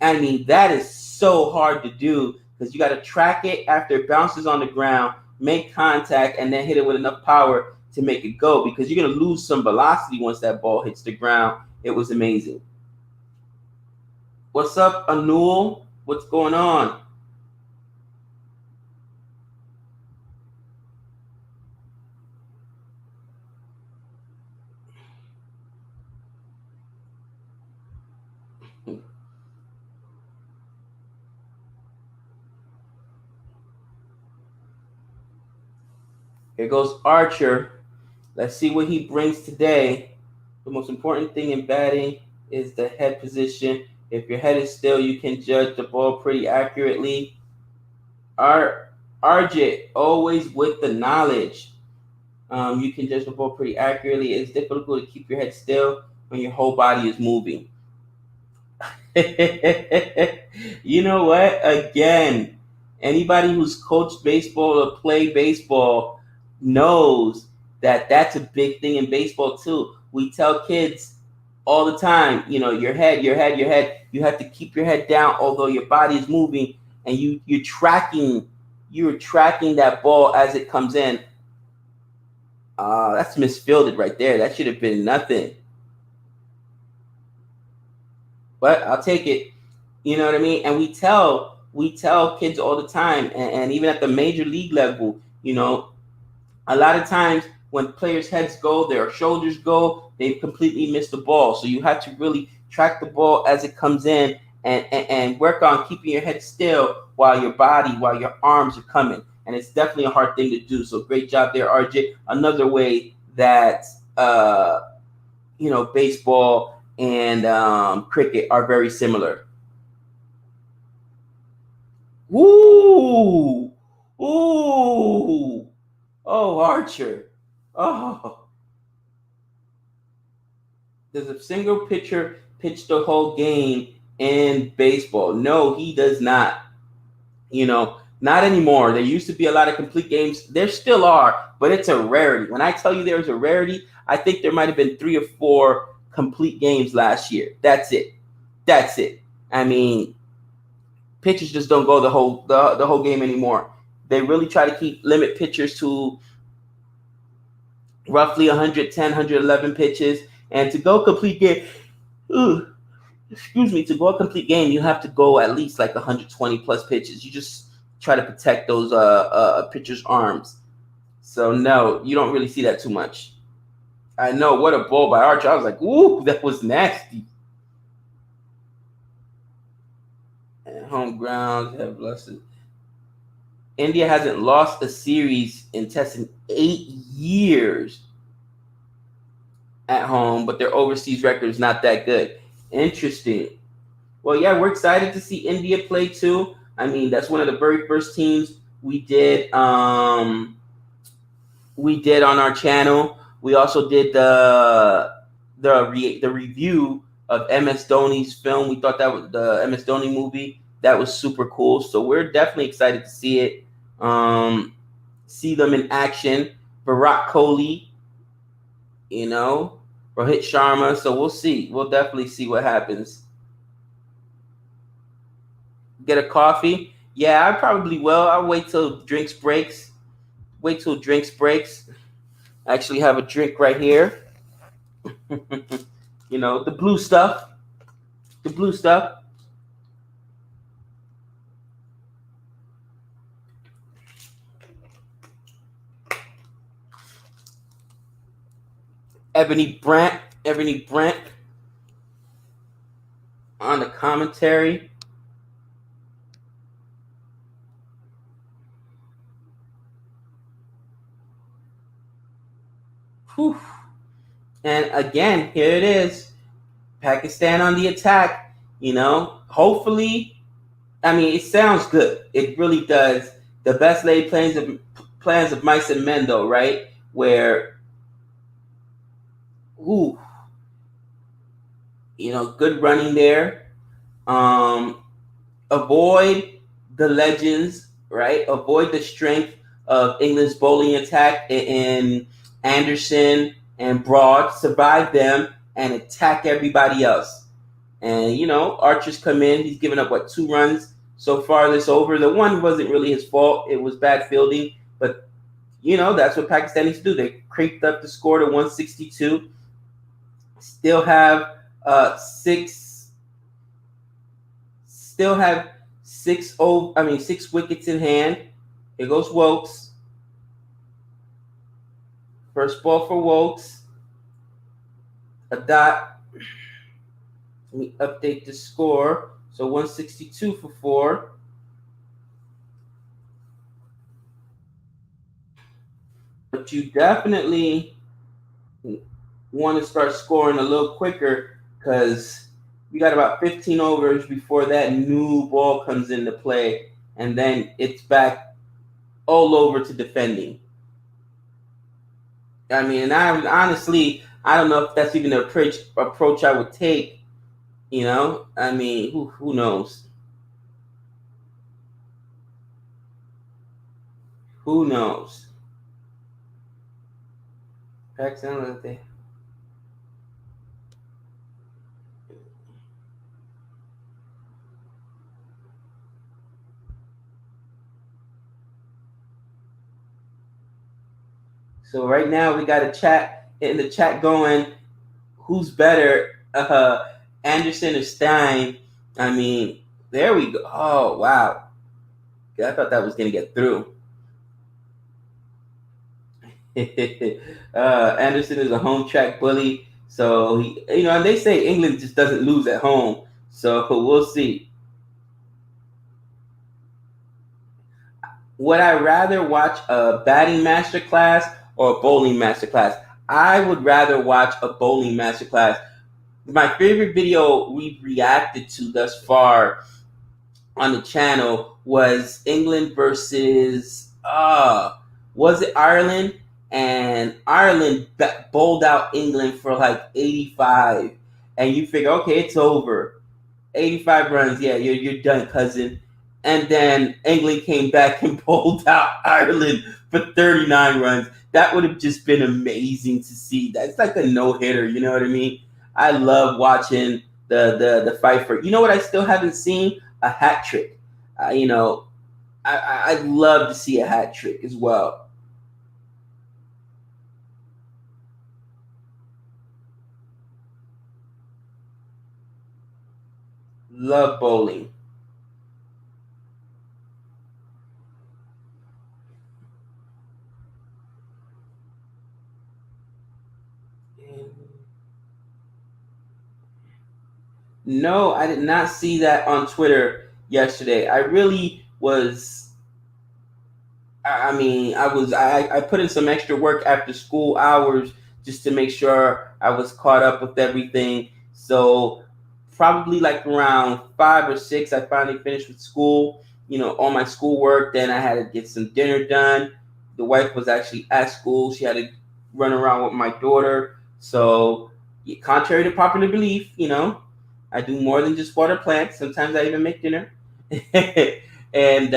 Speaker 1: I mean, that is so hard to do because you got to track it after it bounces on the ground, make contact, and then hit it with enough power to make it go because you're going to lose some velocity once that ball hits the ground. It was amazing. What's up, Anul? What's going on? Here goes Archer. Let's see what he brings today. The most important thing in batting is the head position. If your head is still, you can judge the ball pretty accurately. RJ, always with the knowledge. You can judge the ball pretty accurately. It's difficult to keep your head still when your whole body is moving. You know what? Again, anybody who's coached baseball or played baseball knows that that's a big thing in baseball too. We tell kids all the time, your head. You have to keep your head down, although your body is moving, and you're tracking that ball as it comes in. That's misfielded right there. That should have been nothing. But I'll take it. You know what I mean? And we tell kids all the time, and even at the major league level, a lot of times when players' heads go, their shoulders go, they completely miss the ball. So you have to really track the ball as it comes in and work on keeping your head still while your arms are coming. And it's definitely a hard thing to do. So great job there, RJ. Another way that, baseball and cricket are very similar. Woo! Ooh! Oh, Archer. Oh. Does a single pitcher pitch the whole game in baseball? No, he does not. Not anymore. There used to be a lot of complete games. There still are, but it's a rarity. When I tell you there's a rarity, I think there might have been 3 or 4 complete games last year. That's it. I mean, pitchers just don't go the whole game anymore. They really try to limit pitchers to roughly 110, 111 pitches, and to go complete game. To go a complete game, you have to go at least like 120 plus pitches. You just try to protect those pitchers' arms. So no, you don't really see that too much. I know, what a ball by Archer. I was like, ooh, that was nasty. And home grounds have blessed. India hasn't lost a series in Test in 8 years at home, but their overseas record is not that good. Interesting. Well, yeah, we're excited to see India play too. I mean, that's one of the very first teams we did we did on our channel. We also did the review of MS Dhoni's film. We thought that was the MS Dhoni movie. That was super cool. So we're definitely excited to see it. See them in action. Virat Kohli, Rohit Sharma. So we'll see. We'll definitely see what happens. Get a coffee? Yeah, I probably will. I'll wait till drinks breaks. I actually have a drink right here. The blue stuff. The blue stuff. Ebony Brant on the commentary. Whew. And again, here it is. Pakistan on the attack. Hopefully, it sounds good. It really does. The best laid plans of mice and men, though, right? Where, good running there. Avoid the legends, right? Avoid the strength of England's bowling attack in Anderson and Broad. Survive them and attack everybody else. And, Archer's come in. He's given up, 2 runs so far this over. The one wasn't really his fault. It was bad fielding. But, that's what Pakistan needs to do. They creeped up the score to 162. Still have 6 wickets in hand. Here goes Wokes. First ball for Wokes. A dot. Let me update the score. So 162 for 4. But you definitely want to start scoring a little quicker because we got about 15 overs before that new ball comes into play, and then it's back all over to defending. And honestly, I don't know if that's even the approach I would take. Who knows? Who knows? Pakistan. So right now we got a chat in the chat going, who's better, Anderson or Stein? There we go. Oh wow, I thought that was gonna get through. Anderson is a home track bully, so he, and they say England just doesn't lose at home. So we'll see. Would I rather watch a batting masterclass or a bowling masterclass? I would rather watch a bowling masterclass. My favorite video we've reacted to thus far on the channel was England versus was it Ireland? And Ireland bowled out England for 85, and you figure, okay, it's over. 85 runs, yeah, you're done, cousin. And then England came back and bowled out Ireland for 39 runs. That would have just been amazing to see. That's like a no-hitter, you know what I mean? I love watching the fight for. You know what I still haven't seen? A hat trick. I'd love to see a hat trick as well. Love bowling. No, I did not see that on Twitter yesterday. I really was. I put in some extra work after school hours just to make sure I was caught up with everything. So probably around 5 or 6, I finally finished with school. All my schoolwork. Then I had to get some dinner done. the wife was actually at school. She had to run around with my daughter. So, contrary to popular belief, I do more than just water plants. Sometimes I even make dinner. And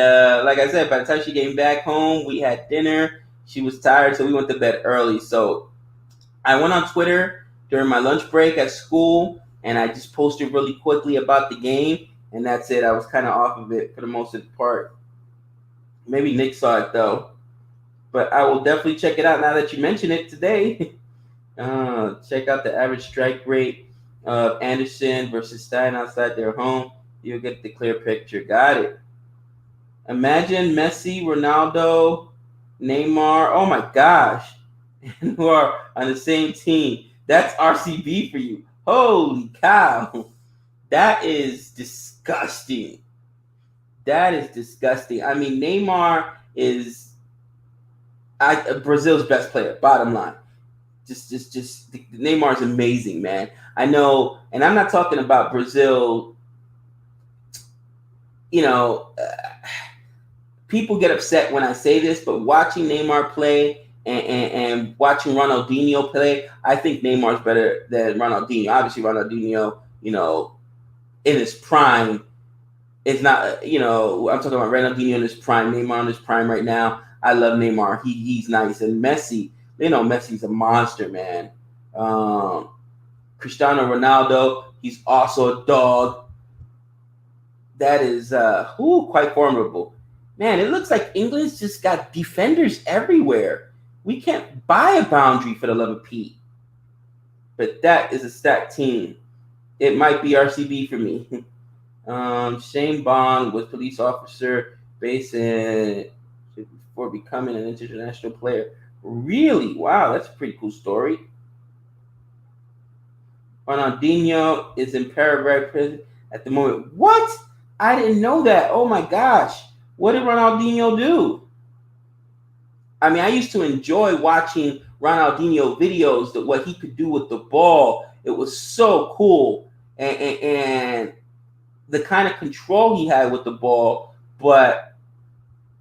Speaker 1: like I said, by the time she came back home, we had dinner. She was tired, so we went to bed early. So I went on Twitter during my lunch break at school, and I just posted really quickly about the game, and that's it. I was kind of off of it for the most of the part. Maybe Nick saw it though, but I will definitely check it out now that you mention it today. Check out the average strike rate of Anderson versus Stein outside their home. You'll get the clear picture. Got it. Imagine Messi, Ronaldo, Neymar. Oh my gosh. Who are on the same team. That's RCB for you. Holy cow. That is disgusting. That is disgusting. I mean, Neymar is Brazil's best player, bottom line. Just Neymar is amazing, man. I know, and I'm not talking about Brazil, people get upset when I say this, but watching Neymar play and watching Ronaldinho play, I think Neymar's better than Ronaldinho. Obviously, Ronaldinho, in his prime, is not, I'm talking about Ronaldinho in his prime, Neymar in his prime right now. I love Neymar. He's nice. And Messi, Messi's a monster, man. Cristiano Ronaldo, he's also a dog. That is quite formidable. Man, it looks like England's just got defenders everywhere. We can't buy a boundary for the love of Pete. But that is a stacked team. It might be RCB for me. Shane Bond was police officer based before becoming an international player. Really? Wow, that's a pretty cool story. Ronaldinho is in Paraguay prison at the moment. What? I didn't know that. Oh my gosh. What did Ronaldinho do? I mean, I used to enjoy watching Ronaldinho videos, that what he could do with the ball. It was so cool. And the kind of control he had with the ball, but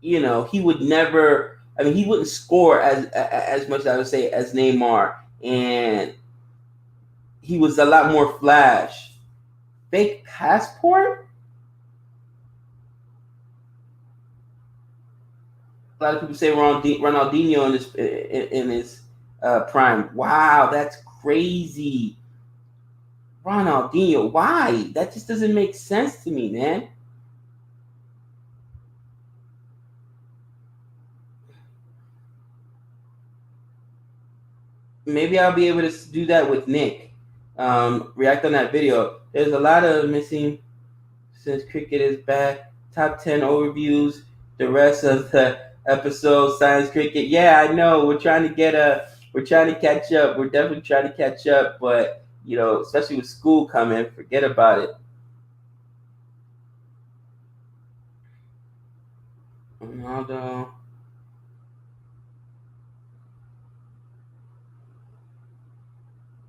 Speaker 1: he would never, he wouldn't score as much, I would say, as Neymar, and he was a lot more flash. Fake passport? A lot of people say Ronaldinho in his prime. Wow, that's crazy. Ronaldinho, why? That just doesn't make sense to me, man. Maybe I'll be able to do that with Nick. React on that video. There's a lot of missing since cricket is back. Top 10 overviews. The rest of the episode, science cricket. Yeah, I know. We're trying to catch up. We're definitely trying to catch up, but especially with school coming, forget about it.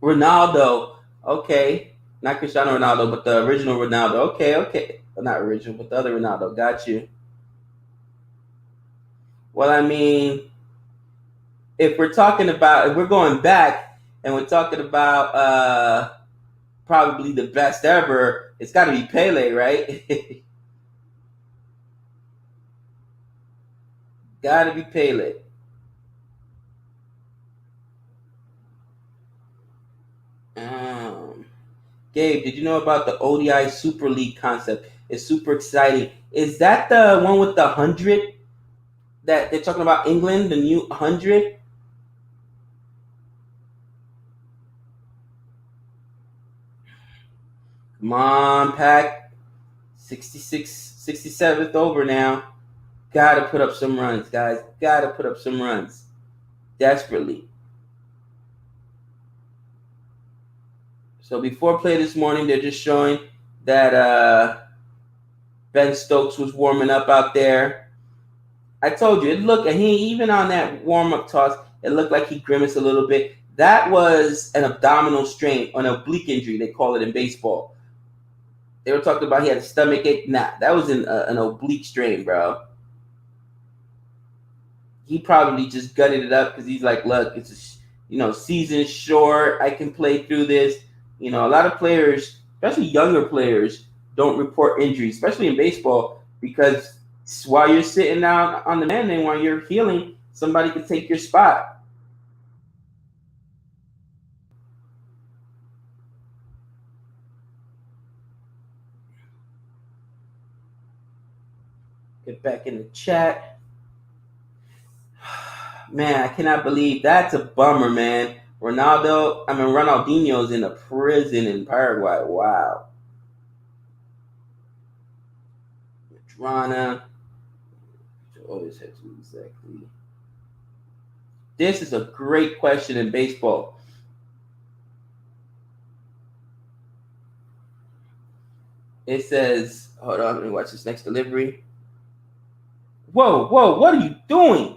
Speaker 1: Ronaldo. Okay. Not Cristiano Ronaldo, but the original Ronaldo. Okay. Well, not original, but the other Ronaldo. Got you. Well, I mean, if we're going back and we're talking about probably the best ever, it's got to be Pele, right? Got to be Pele. Gabe, did you know about the ODI Super League concept? It's super exciting. Is that the one with the 100 that they're talking about, England, the new 100? Come on, Pack. 67th over now. Gotta put up some runs, guys. Gotta put up some runs. Desperately. So before play this morning, they're just showing that Ben Stokes was warming up out there. I told you, and he even on that warm-up toss, it looked like he grimaced a little bit. That was an abdominal strain, an oblique injury, they call it in baseball. They were talking about he had a stomach ache. Nah, that was an oblique strain, bro. he probably just gutted it up because he's like, look, it's season short. I can play through this. A lot of players, especially younger players, don't report injuries, especially in baseball, because while you're sitting down on the man, and while you're healing, somebody could take your spot. Get back in the chat. Man, I cannot believe that's a bummer, man. Ronaldinho's in a prison in Paraguay. Wow. Madrona. Always have to exactly. This is a great question in baseball. It says, hold on, let me watch this next delivery. Whoa, what are you doing?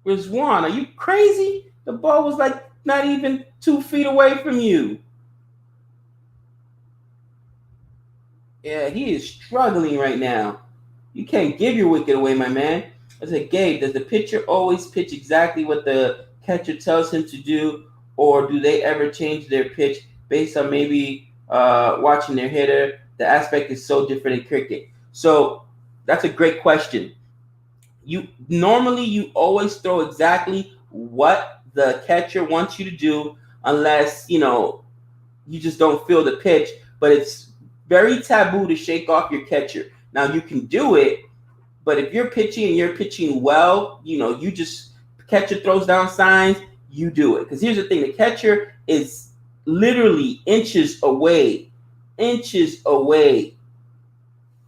Speaker 1: Rizwan, are you crazy? The ball was like not even 2 feet away from you. Yeah, he is struggling right now. You can't give your wicket away, my man. I said, Gabe, does the pitcher always pitch exactly what the catcher tells him to do, or do they ever change their pitch based on maybe watching their hitter? The aspect is so different in cricket. So that's a great question. You always throw exactly what the catcher wants you to do, unless you just don't feel the pitch. But it's very taboo to shake off your catcher. Now you can do it, but if you're pitching and you're pitching well, you just catcher throws down signs, you do it. Because here's the thing: the catcher is literally inches away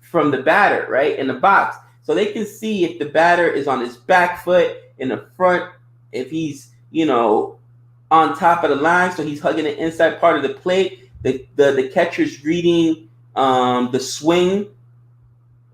Speaker 1: from the batter, right, in the box. So they can see if the batter is on his back foot, in the front, if he's, on top of the line, so he's hugging the inside part of the plate. The catcher's reading the swing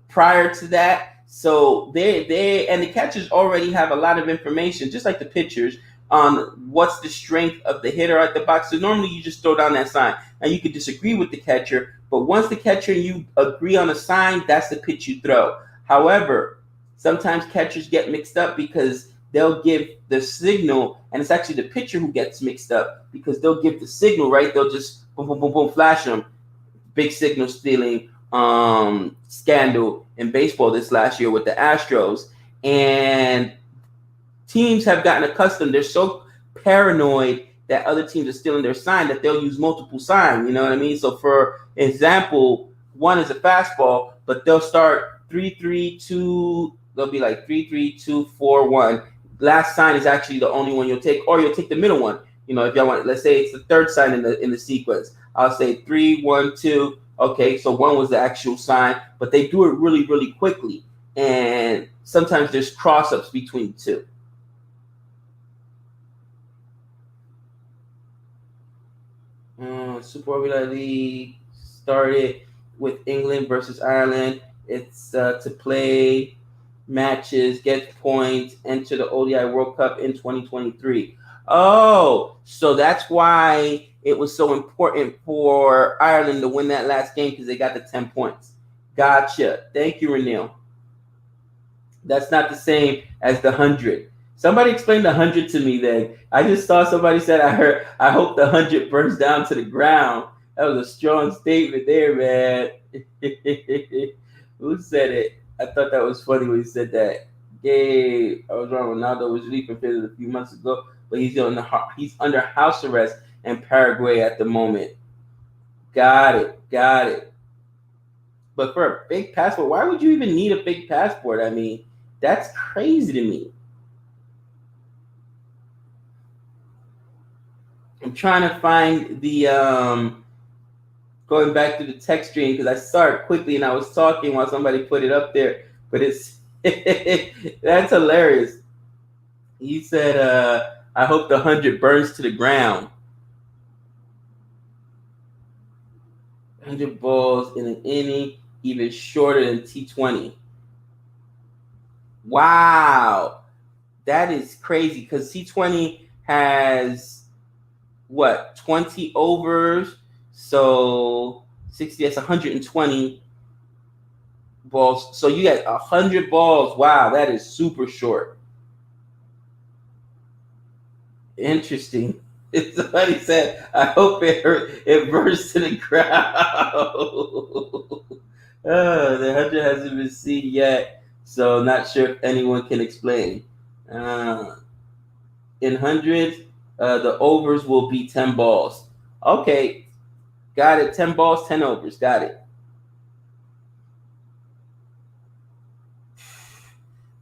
Speaker 1: prior to that. So and the catchers already have a lot of information, just like the pitchers, on what's the strength of the hitter at the box. So normally you just throw down that sign. Now you could disagree with the catcher, but once the catcher and you agree on a sign, that's the pitch you throw. However, sometimes catchers get mixed up because they'll give the signal, and it's actually the pitcher who gets mixed up because they'll give the signal, right? They'll just boom, boom, boom, boom, flash them. Big signal stealing scandal in baseball this last year with the Astros. And teams have gotten accustomed. They're so paranoid that other teams are stealing their sign that they'll use multiple signs. You know what I mean? So, for example, one is a fastball, but they'll start 3-3-2. They'll be like 3-3-2-4-1. Last sign is actually the only one you'll take, or you'll take the middle one. If y'all want, let's say it's the third sign in the sequence. I'll say 3-1-2. Okay, so one was the actual sign, but they do it really, really quickly, and sometimes there's cross-ups between the two. Super Rugby League started with England versus Ireland. It's to play matches, get points, enter the ODI World Cup in 2023. Oh, so that's why it was so important for Ireland to win that last game, because they got the 10 points. Gotcha. Thank you, Renil. That's not the same as the 100. Somebody explain the 100 to me then. I just saw somebody said, I hope the 100 burns down to the ground. That was a strong statement there, man. Who said it? I thought that was funny when he said that. Gabe, I was wrong. Ronaldo was really confused a few months ago, but he's under house arrest in Paraguay at the moment. Got it. But for a fake passport, why would you even need a fake passport? I mean, that's crazy to me. I'm trying to find the going back to the text stream, because I started quickly and I was talking while somebody put it up there. But it's that's hilarious. He said, I hope the 100 burns to the ground. 100 balls in an inning, even shorter than T20. Wow. That is crazy, because T20 has, 20 overs? So 60, that's 120. balls. So you got 100 balls. Wow, that is super short. Interesting. Somebody said, "I hope it hurt. It burst to the crowd." The 100 hasn't been seen yet, so not sure if anyone can explain. Uh, in hundreds, the overs will be 10 balls. Okay, got it. 10 balls, 10 overs. Got it.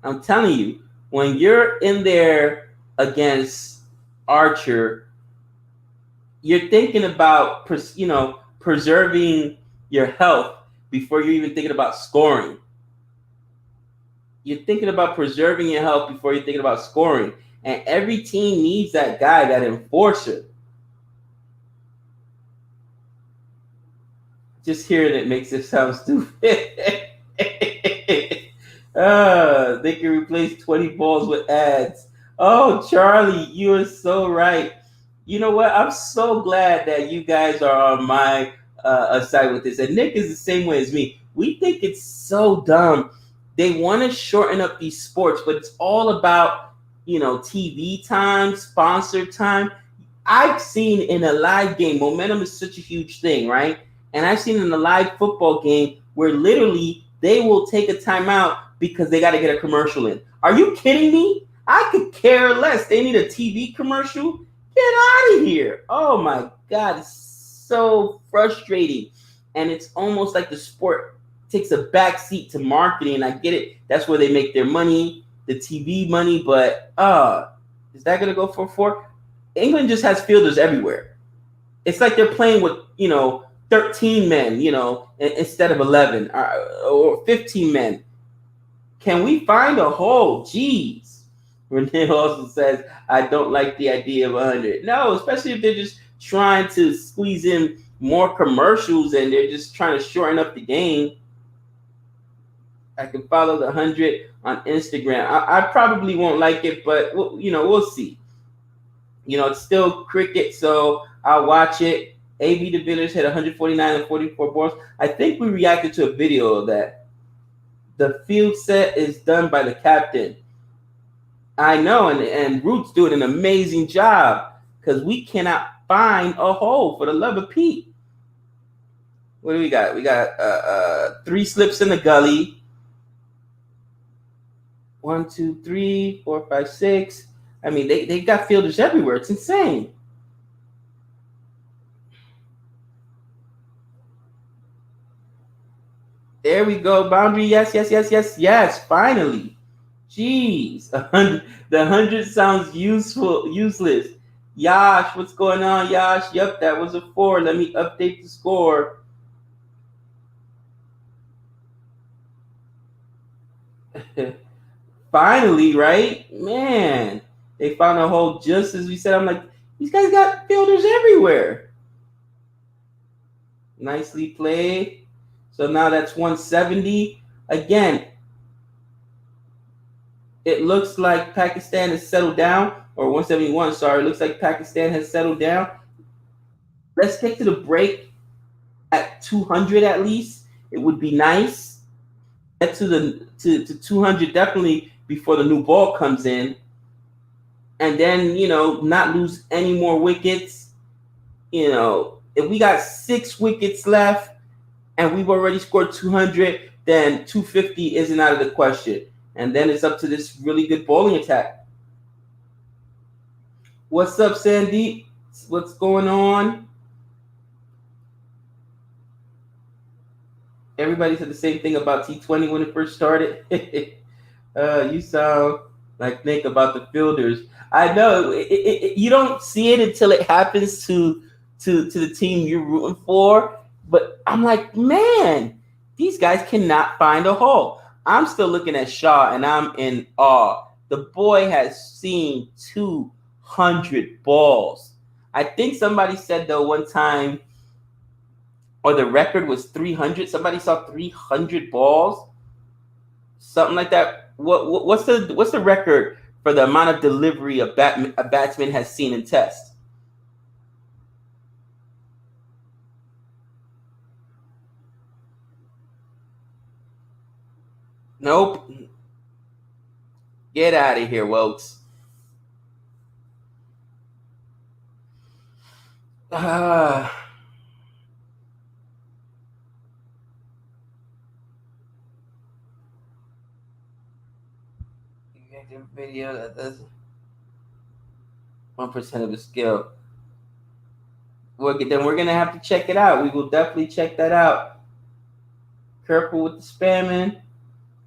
Speaker 1: I'm telling you, when you're in there against Archer, you're thinking about preserving your health before you're even thinking about scoring. You're thinking about preserving your health before you're thinking about scoring. And every team needs that guy, that enforcer. Just hearing it makes it sound stupid. They can replace 20 balls with ads. Oh, Charlie, you are so right. You know what? I'm so glad that you guys are on my side with this. And Nick is the same way as me. We think it's so dumb. They want to shorten up these sports, but it's all about, TV time, sponsor time. I've seen in a live game, momentum is such a huge thing, right? And I've seen in a live football game where literally they will take a timeout because they got to get a commercial in. Are you kidding me? I could care less. They need a TV commercial. Get out of here. Oh my God. It's so frustrating. And it's almost like the sport takes a back seat to marketing. I get it. That's where they make their money, the TV money. But is that going to go for 4? England just has fielders everywhere. It's like they're playing with, 13 men, instead of 11 or 15 men. Can we find a hole? Jeez. Renee also says, I don't like the idea of 100. No, especially if they're just trying to squeeze in more commercials and they're just trying to shorten up the game. I can follow the 100 on Instagram. I probably won't like it, but, we'll see. It's still cricket, so I'll watch it. AB de Villiers hit 149 and 44 balls. I think we reacted to a video of that. The field set is done by the captain. I know, and Root's doing an amazing job because we cannot find a hole, for the love of Pete. What do we got? We got 3 slips in the gully. 1, 2, 3, 4, 5, 6. I mean, they got fielders everywhere. It's insane. There we go. Boundary. Yes. Finally. Jeez. The 100 sounds useless. Yash, what's going on, Yash? Yep, that was a 4. Let me update the score. Finally, right? Man, they found a hole just as we said. I'm like, these guys got fielders everywhere. Nicely played. So now that's 170. Again, it looks like Pakistan has settled down, or 171, sorry. It looks like Pakistan has settled down. Let's get to the break at 200 at least. It would be nice. Get to 200 definitely before the new ball comes in. And then, not lose any more wickets. If we got 6 wickets left, and we've already scored 200, then 250 isn't out of the question. And then it's up to this really good bowling attack. What's up, Sandeep? What's going on? Everybody said the same thing about T20 when it first started. You sound like Nick about the fielders. I know you don't see it until it happens to the team you're rooting for. But I'm like, man, these guys cannot find a hole. I'm still looking at Shaw, and I'm in awe. The boy has seen 200 balls. I think somebody said, though, one time, or the record was 300. Somebody saw 300 balls, something like that. What's the record for the amount of delivery a batsman has seen in Test? Nope. Get out of here, Wokes. Video that does 1% of the skill. Then we're gonna have to check it out. We will definitely check that out. Careful with the spamming,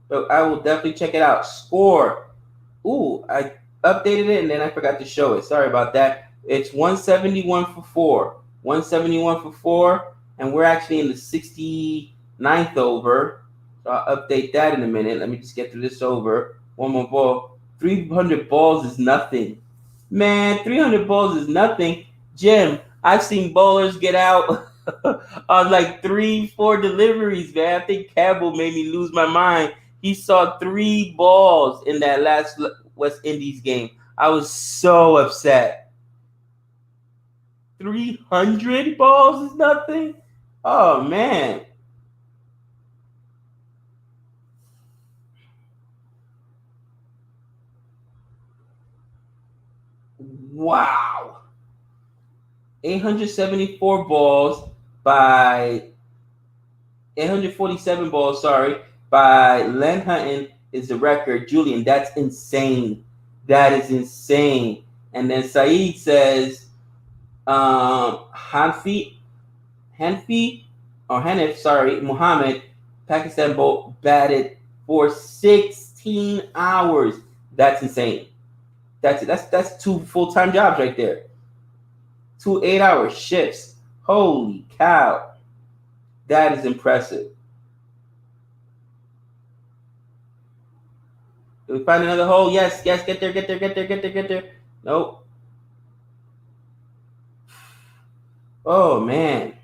Speaker 1: but I will definitely check it out. Score. Ooh, I updated it and then I forgot to show it. Sorry about that. It's 171 for 4. 171 for 4, and we're actually in the 69th over. So I'll update that in a minute. Let me just get through this over. One more ball. 300 balls is nothing. Man, 300 balls is nothing. Jim, I've seen bowlers get out on like 3-4 deliveries, man. I think Campbell made me lose my mind. He saw 3 balls in that last West Indies game. I was so upset. 300 balls is nothing? Oh, man. Wow. 874 balls by 847 balls, sorry, by Len Hutton is the record. Julian, that's insane. That is insane. And then Saeed says, Hanfi, Muhammad, Pakistan boat batted for 16 hours. That's insane. That's 2 full-time jobs right there. 2 8-hour shifts. Holy cow. That is impressive. Did we find another hole? Yes, get there. Nope. Oh, man.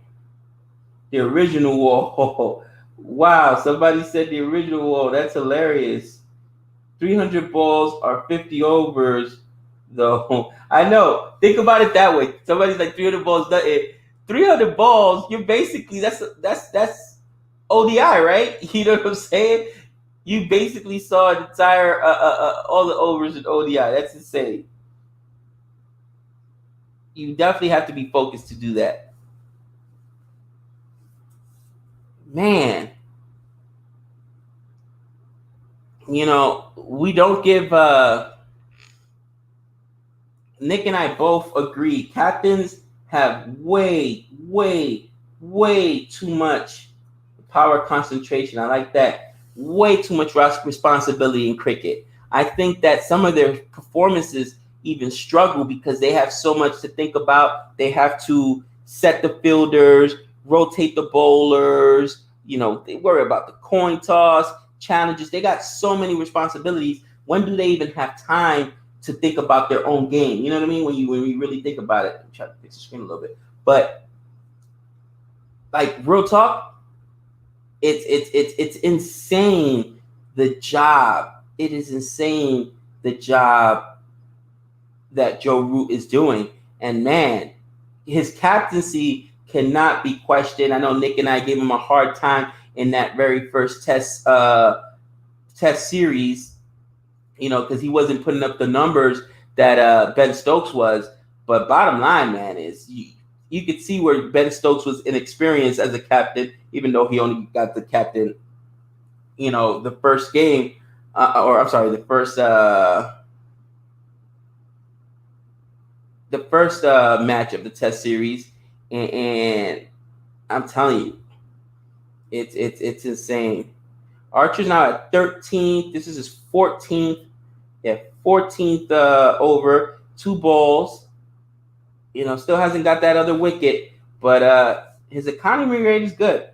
Speaker 1: The original wall. Wow, somebody said the original wall. That's hilarious. 300 balls are 50 overs, though. I know. Think about it that way. Somebody's like 300 balls. 300 balls, you're basically, that's ODI, right? You know what I'm saying? You basically saw an entire, all the overs in ODI. That's insane. You definitely have to be focused to do that. Man, we don't give Nick and I both agree. Captains have way too much power concentration. I like that. Way too much responsibility in cricket. I think that some of their performances even struggle because they have so much to think about. They have to set the fielders, rotate the bowlers. They worry about the coin toss, challenges. They got so many responsibilities. When do they even have time to think about their own game? You know what I mean? When you really think about it. I'm trying to fix the screen a little bit. But like real talk, it's insane the job. It is insane the job that Joe Root is doing. And man, his captaincy cannot be questioned. I know Nick and I gave him a hard time in that very first test series, because he wasn't putting up the numbers that Ben Stokes was. But bottom line, man, is you could see where Ben Stokes was inexperienced as a captain, even though he only got the captain, the first game, the first match of the test series, and I'm telling you, it's insane. Archer's now at 13th. This is his 14th. Yeah, 14th over, 2 balls. Still hasn't got that other wicket, but his economy rate is good.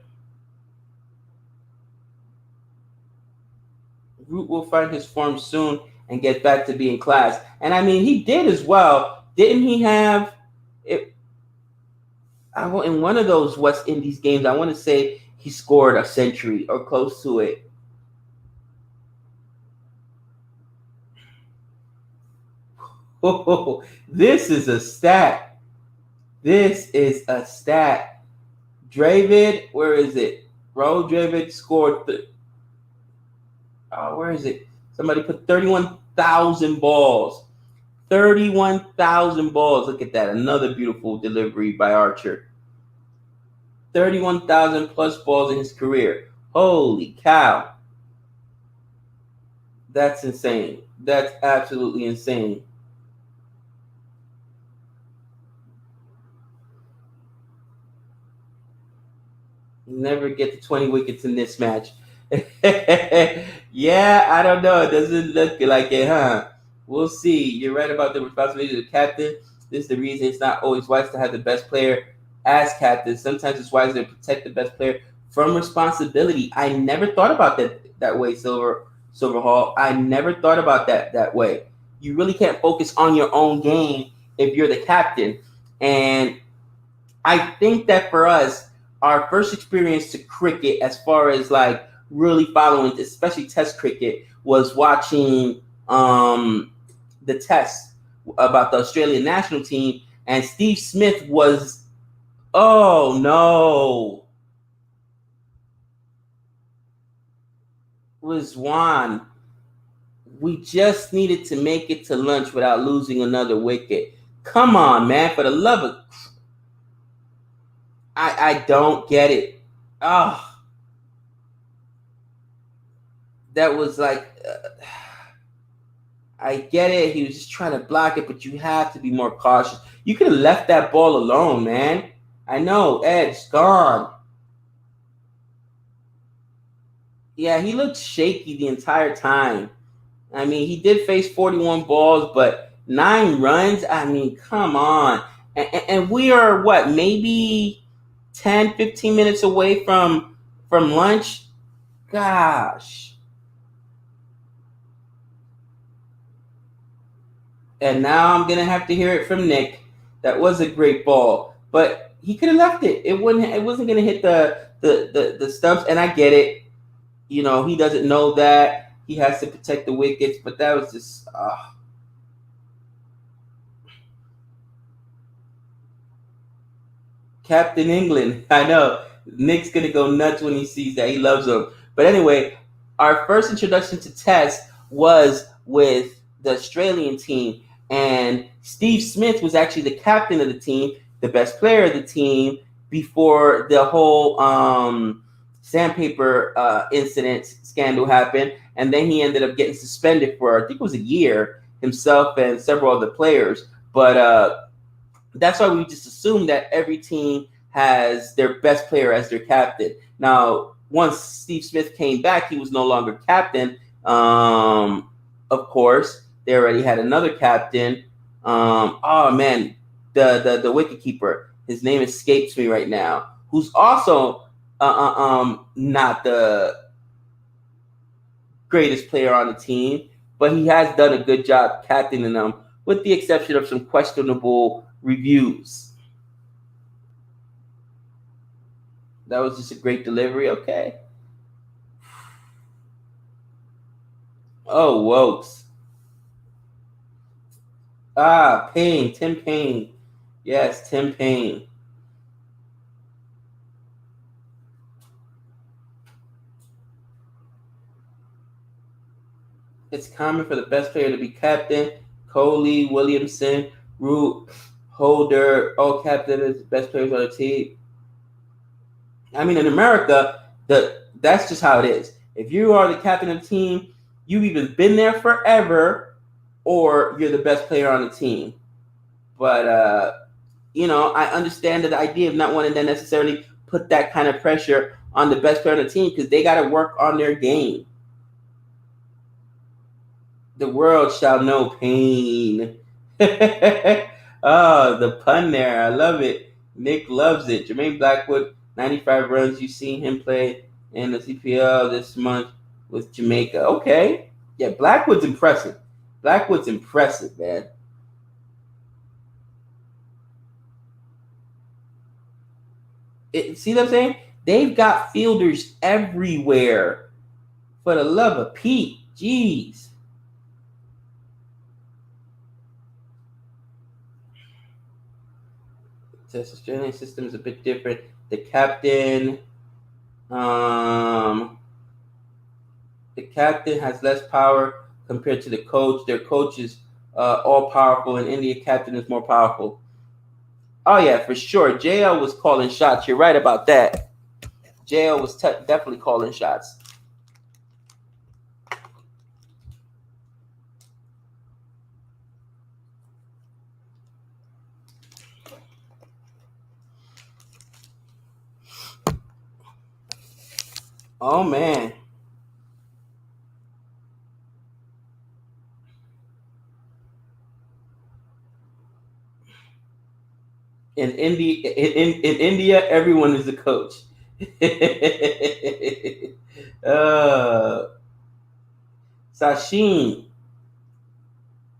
Speaker 1: Root will find his form soon and get back to being class. And I mean, he did as well. Didn't he have it? In one of those West Indies games, I want to say he scored a century or close to it. Oh, this is a stat. This is a stat. Dravid, where is it? Bro, Dravid scored. Oh, where is it? Somebody put 31,000 balls. 31,000 balls. Look at that. Another beautiful delivery by Archer. 31,000 plus balls in his career. Holy cow. That's insane. That's absolutely insane. Never get to 20 wickets in this match. Yeah, I don't know. It doesn't look like it, huh? We'll see. You're right about the responsibility of the captain. This is the reason it's not always wise to have the best player as captain. Sometimes it's wiser to protect the best player from responsibility. I never thought about that way, Silverhall. I never thought about that way. You really can't focus on your own game if you're the captain. And I think that for us, our first experience to cricket, as far as like really following, especially Test cricket, was watching the Test about the Australian national team, and Steve Smith was, oh no, was Juan. We just needed to make it to lunch without losing another wicket. Come on, man, for the love of, I don't get it. Oh, that was like, I get it. He was just trying to block it, but you have to be more cautious. You could have left that ball alone, man. I know, Ed's gone. Yeah, he looked shaky the entire time. I mean, he did face 41 balls, but 9 runs? I mean, come on. And we are, what, maybe 10, 15 minutes away from lunch? Gosh. And now I'm gonna have to hear it from Nick. That was a great ball, but he could have left it. It wouldn't. It wasn't gonna hit the stumps. And I get it. You know, he doesn't know that he has to protect the wickets, but that was just. Captain England. I know. Nick's gonna go nuts when he sees that. He loves him. But anyway, our first introduction to Test was with the Australian team, and Steve Smith was actually the captain of the team, the best player of the team before the whole sandpaper incident scandal happened, and then he ended up getting suspended for I think it was a year, himself and several other players. But that's why we just assume that every team has their best player as their captain. Now, once Steve Smith came back, he was no longer captain. Of course, they already had another captain. Oh man, the wicket keeper. His name escapes me right now. Who's also not the greatest player on the team, but he has done a good job captaining them, with the exception of some questionable reviews. That was just a great delivery. Okay. Oh, Wokes. Payne. Tim Payne. Yes, Tim Payne. It's common for the best player to be captain. Coley, Williamson, Root, Holder, all captain is the best players on the team. I mean, in America, that's just how it is. If you are the captain of the team, you've either been there forever or you're the best player on the team. But I understand the idea of not wanting to necessarily put that kind of pressure on the best player on the team because they got to work on their game. The world shall know pain. Oh, the pun there. I love it. Nick loves it. Jermaine Blackwood, 95 runs. You've seen him play in the CPL this month with Jamaica. Okay. Yeah, Blackwood's impressive. Blackwood's impressive, man. See what I'm saying? They've got fielders everywhere. For the love of Pete. Jeez. The Australian system is a bit different. The captain, The captain has less power compared to the coach. Their coach is all powerful, and India captain is more powerful. Oh yeah, for sure. JL was calling shots. You're right about that. JL was definitely calling shots. Oh man. In India, everyone is a coach. uh, Sachin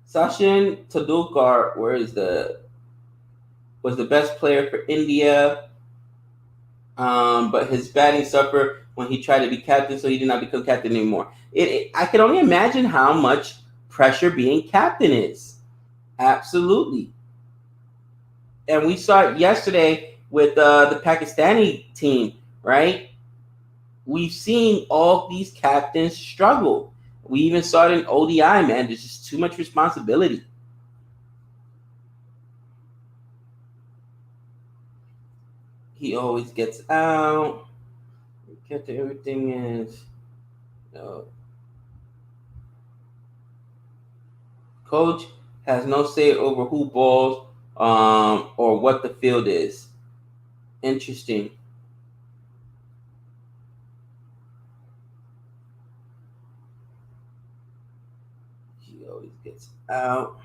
Speaker 1: Sachin Tendulkar, was the best player for India, but his batting suffered when he tried to be captain, so he did not become captain anymore. I can only imagine how much pressure being captain is. Absolutely. And we saw it yesterday with the Pakistani team, right? We've seen all these captains struggle. We even saw it in ODI, man. There's just too much responsibility. He always gets out. Captain, everything is. Coach has no say over who balls or what the field is. Interesting. He always gets out.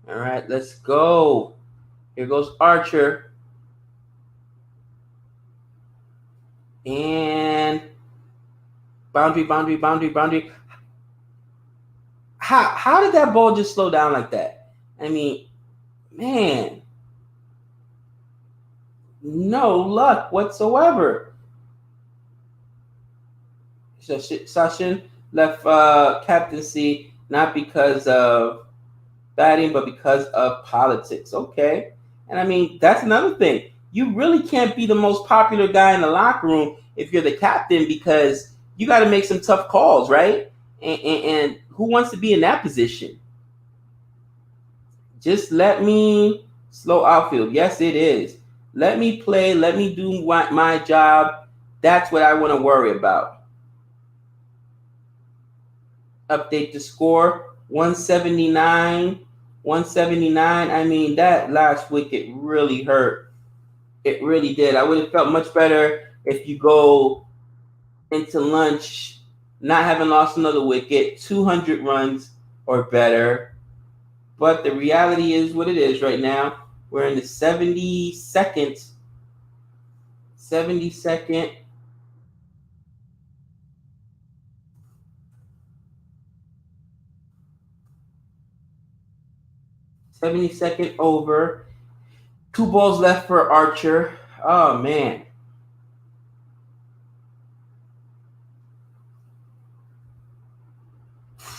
Speaker 1: All right, let's go. Here goes Archer. And boundary. How did that ball just slow down like that? I mean, man, no luck whatsoever. So Sachin left captaincy not because of batting, but because of politics. Okay. And I mean, that's another thing. You really can't be the most popular guy in the locker room if you're the captain because you got to make some tough calls, right? And who wants to be in that position? Just let me slow outfield. Yes, it is. Let me play. Let me do my job. That's what I want to worry about. Update the score 179. 179. I mean, that last wicket really hurt. It really did. I would have felt much better if you go into lunch not having lost another wicket, 200 runs or better. But the reality is what it is right now. We're in the 72nd 72nd over. 2 balls left for Archer. Oh man.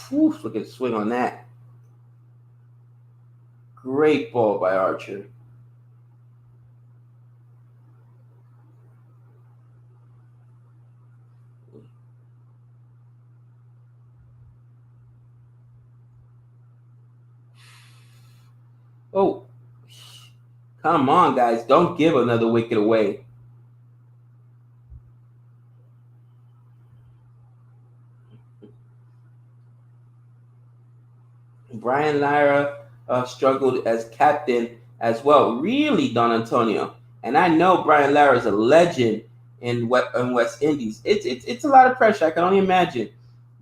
Speaker 1: Whew, look at the swing on that. Great ball by Archer. Oh, come on, guys. Don't give another wicket away. Brian Lara struggled as captain as well. Really, Don Antonio. And I know Brian Lara is a legend in West Indies. It's a lot of pressure. I can only imagine.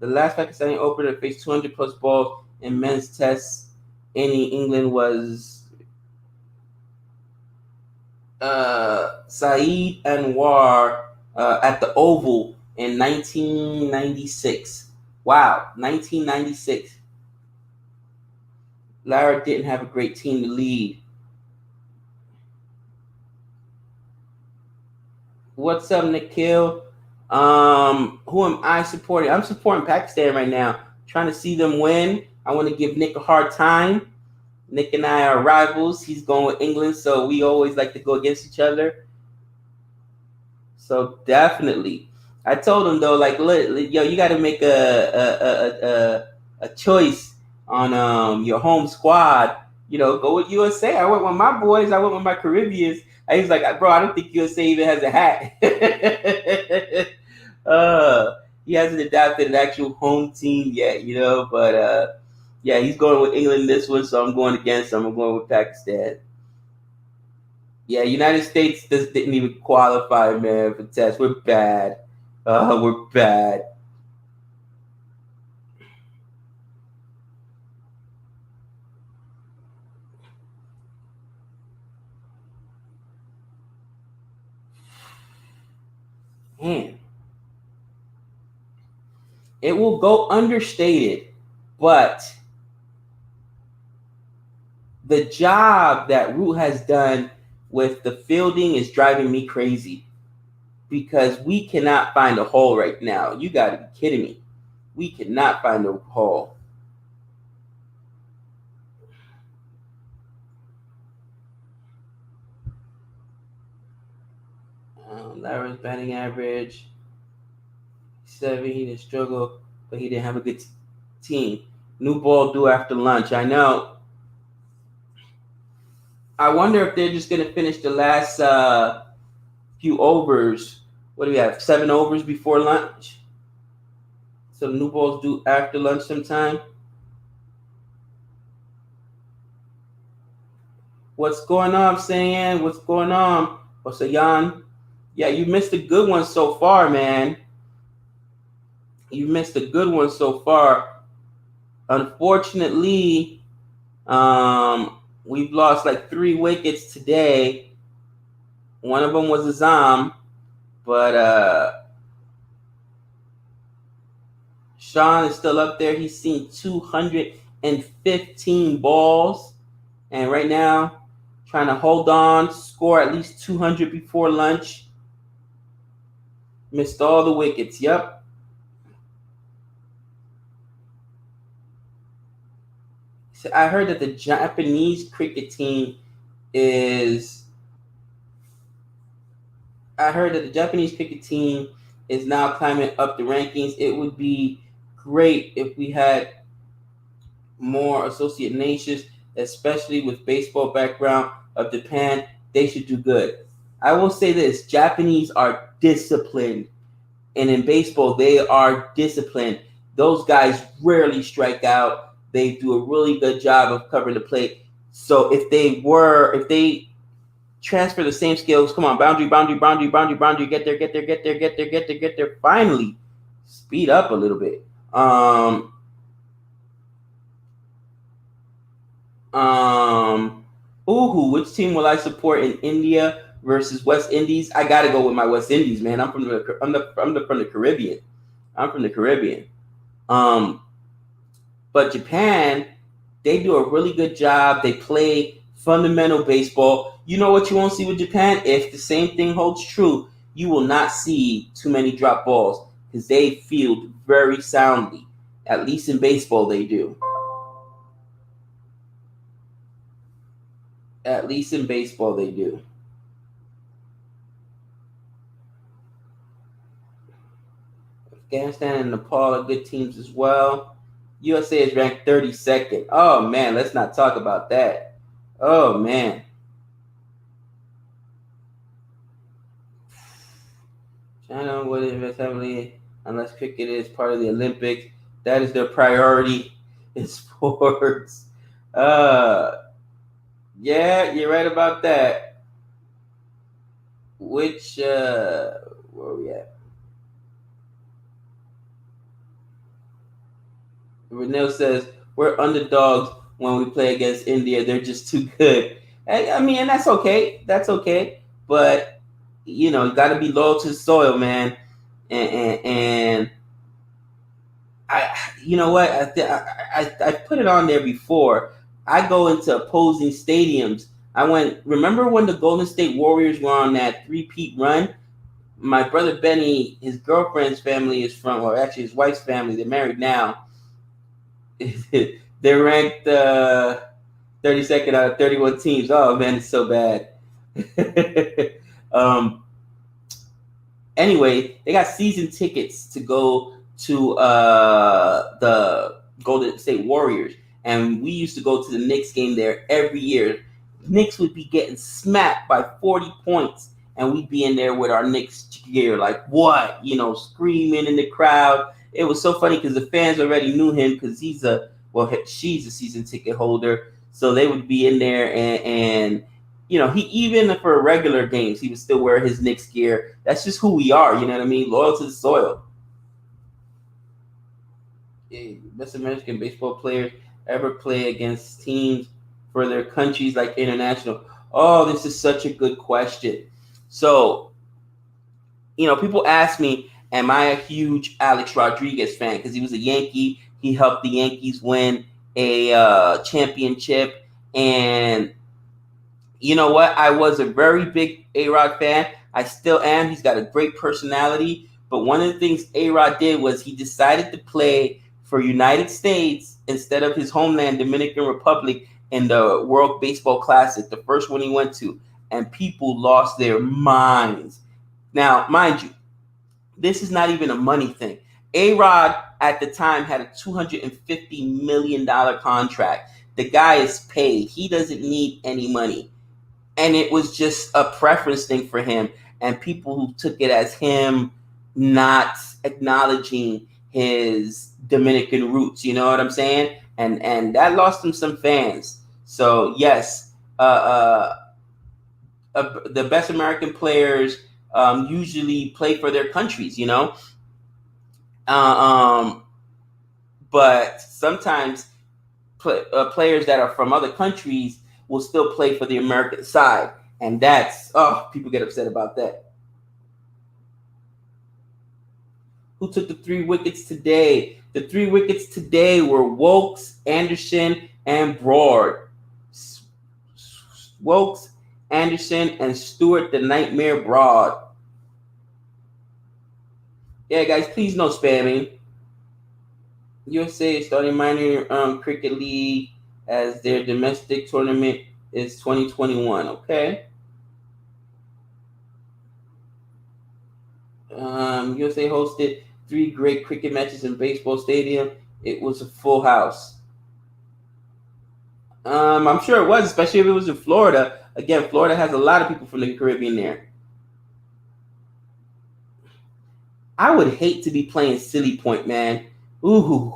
Speaker 1: The last Pakistani opener to face 200 plus balls in men's tests in England was Saeed Anwar at the Oval in 1996. Wow, 1996. Lara didn't have a great team to lead. What's up, Nikhil? Who am I supporting? I'm supporting Pakistan right now, trying to see them win. I want to give Nick a hard time. Nick and I are rivals. He's going with England, so we always like to go against each other. So definitely, I told him though, like, look, yo, you got to make a choice on your home squad. You know, go with USA. I went with my boys. I went with my Caribbeans. I was like, bro, I don't think USA even has a hat. He hasn't adapted an actual home team yet, you know. But yeah, he's going with England this one, so I'm going against him. I'm going with Pakistan. Yeah, United States didn't even qualify, man, for tests. We're bad. We're bad. Man, it will go understated, but the job that Root has done with the fielding is driving me crazy because we cannot find a hole right now. You got to be kidding me. We cannot find a hole. Larry's batting average 7. He didn't struggle, but he didn't have a good team. New ball due after lunch. I know. I wonder if they're just going to finish the last few overs. What do we have? 7 overs before lunch. So new balls due after lunch sometime. What's going on, Sayan? What's going on? What's a Yan? Yeah, you missed a good one so far, man. You missed a good one so far. Unfortunately, we've lost like 3 wickets today. One of them was Azam, but Sean is still up there. He's seen 215 balls, and right now, trying to hold on, score at least 200 before lunch. Missed all the wickets. Yep. So I heard that the Japanese cricket team is. I heard that the Japanese cricket team is now climbing up the rankings. It would be great if we had more associate nations, especially with baseball background of Japan. They should do good. I will say this: Japanese are disciplined, and in baseball, they are disciplined. Those guys rarely strike out. They do a really good job of covering the plate. So if they transfer the same skills, come on, boundary, get there. Finally, speed up a little bit. Which team will I support in India versus West Indies? I gotta go with my West Indies, man. I'm from the Caribbean. I'm from the Caribbean. But Japan, they do a really good job. They play fundamental baseball. You know what you won't see with Japan? If the same thing holds true, you will not see too many drop balls because they field very soundly. At least in baseball, they do. At least in baseball, they do. Afghanistan and Nepal are good teams as well. USA is ranked 32nd. Oh, man, let's not talk about that. Oh, man. China would invest heavily unless cricket is part of the Olympics. That is their priority in sports. Yeah, you're right about that. Where are we at? Renell says, we're underdogs when we play against India. They're just too good. I mean, and that's okay. That's okay. But, you know, you got to be loyal to the soil, man. And I, you know what? I put it on there before. I go into opposing stadiums. Remember when the Golden State Warriors were on that three-peat run? My brother Benny, his girlfriend's family is from, or actually his wife's family, they're married now. They're ranked 32nd out of 31 teams. Oh man, it's so bad. um, anyway, they got season tickets to go to the Golden State Warriors, and we used to go to the Knicks game there every year. Knicks would be getting smacked by 40 points, and we'd be in there with our Knicks gear, like what, screaming in the crowd. It was so funny because the fans already knew him because she's a season ticket holder, so they would be in there and he even for regular games, he would still wear his Knicks gear. That's just who we are, you know what I mean? Loyal to the soil. Best American baseball players ever play against teams for their countries like international? Oh, this is such a good question. So, people ask me, am I a huge Alex Rodriguez fan? Because he was a Yankee. He helped the Yankees win a championship. And you know what? I was a very big A-Rod fan. I still am. He's got a great personality. But one of the things A-Rod did was he decided to play for United States instead of his homeland, Dominican Republic, in the World Baseball Classic, the first one he went to. And people lost their minds. Now, mind you, this is not even a money thing. A-Rod at the time had a $250 million contract. The guy is paid. He doesn't need any money. And it was just a preference thing for him. And people who took it as him not acknowledging his Dominican roots, you know what I'm saying? And that lost him some fans. So, yes, the best American players usually play for their countries, but sometimes players that are from other countries will still play for the American side. And people get upset about that. Who took the 3 wickets today? The 3 wickets today were Wokes, Anderson, and Broad. Wokes, Anderson, and Stewart the Nightmare Broad. Yeah, guys, please no spamming. USA is starting minor cricket league as their domestic tournament is 2021. Okay. USA hosted 3 great cricket matches in baseball stadium. It was a full house. I'm sure it was, especially if it was in Florida. Again, Florida has a lot of people from the Caribbean there. I would hate to be playing Silly Point, man. Ooh.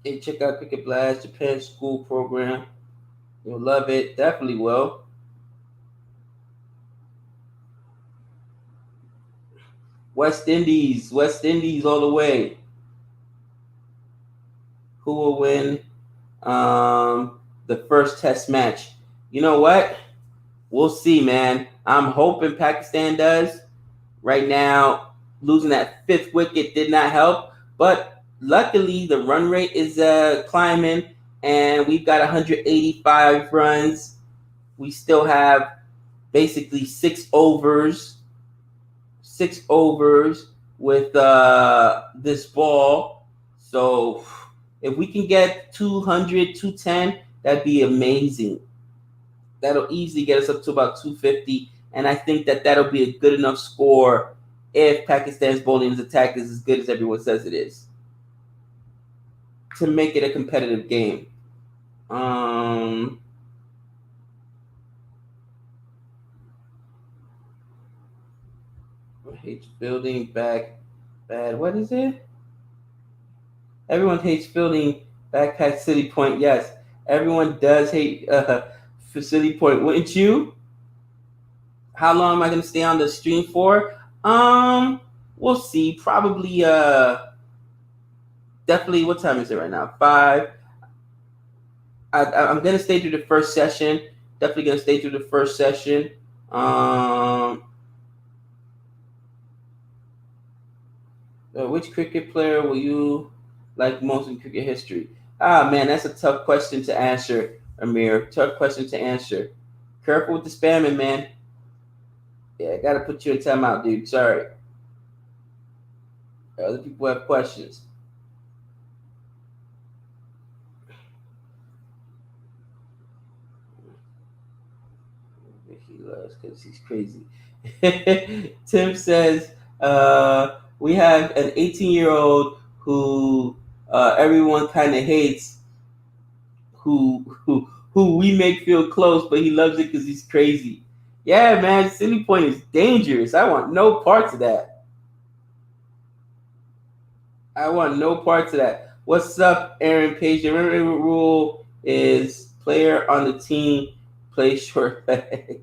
Speaker 1: Hey, check out Cricket Blast, Japan school program. You'll love it. Definitely will. West Indies all the way. Who will win the first test match? You know what? We'll see, man. I'm hoping Pakistan does. Right now, losing that 5th wicket did not help. But luckily, the run rate is climbing, and we've got 185 runs. We still have basically 6 overs with this ball. So if we can get 200, 210, that'd be amazing. That'll easily get us up to about 250. And I think that'll be a good enough score if Pakistan's bowling attack is as good as everyone says it is, to make it a competitive game. Hates fielding back bad. What is it? Everyone hates fielding back past City Point. Yes, everyone does hate City Point. Wouldn't you? How long am I going to stay on the stream for? We'll see. Probably definitely. What time is it right now? 5. I'm going to stay through the first session. Definitely going to stay through the first session. Which cricket player will you like most in cricket history? Man, that's a tough question to answer, Amir. Tough question to answer. Careful with the spamming, man. Yeah, I gotta put you in timeout, dude. Sorry. Other people have questions. because he's crazy. Tim says, we have an 18-year-old who everyone kind of hates, who we make feel close, but he loves it because he's crazy. Yeah, man, Silly Point is dangerous. I want no parts of that. I want no parts of that. What's up, Aaron Page? The rule is player on the team plays short leg.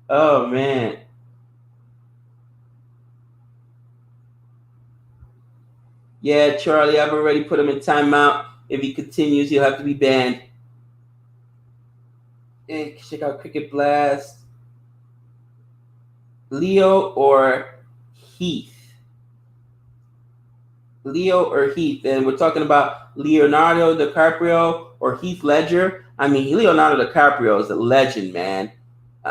Speaker 1: Oh, man. Yeah, Charlie, I've already put him in timeout. If he continues, he'll have to be banned. Hey, check out Cricket Blast. Leo or Heath? Leo or Heath? And we're talking about Leonardo DiCaprio or Heath Ledger. I mean, Leonardo DiCaprio is a legend, man.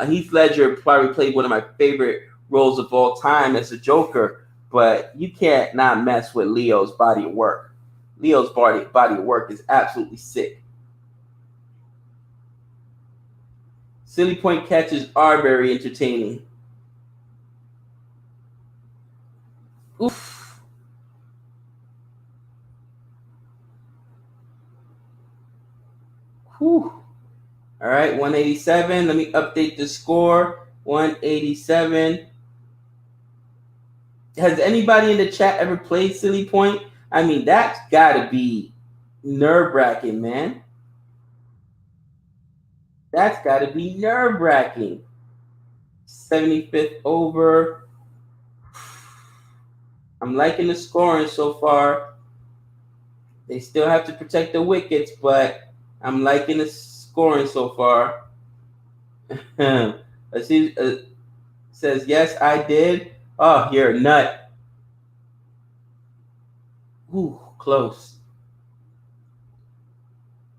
Speaker 1: Heath Ledger probably played one of my favorite roles of all time as a Joker, but you can't not mess with Leo's body of work. Leo's body of work is absolutely sick. Silly Point catches are very entertaining. Oof. Whew. All right, 187. Let me update the score. 187. Has anybody in the chat ever played Silly Point? I mean, that's got to be nerve-wracking, man. That's got to be nerve-wracking. 75th over. I'm liking the scoring so far. They still have to protect the wickets, but I'm liking the scoring so far. Says, yes, I did. Oh, you're a nut. Ooh, close.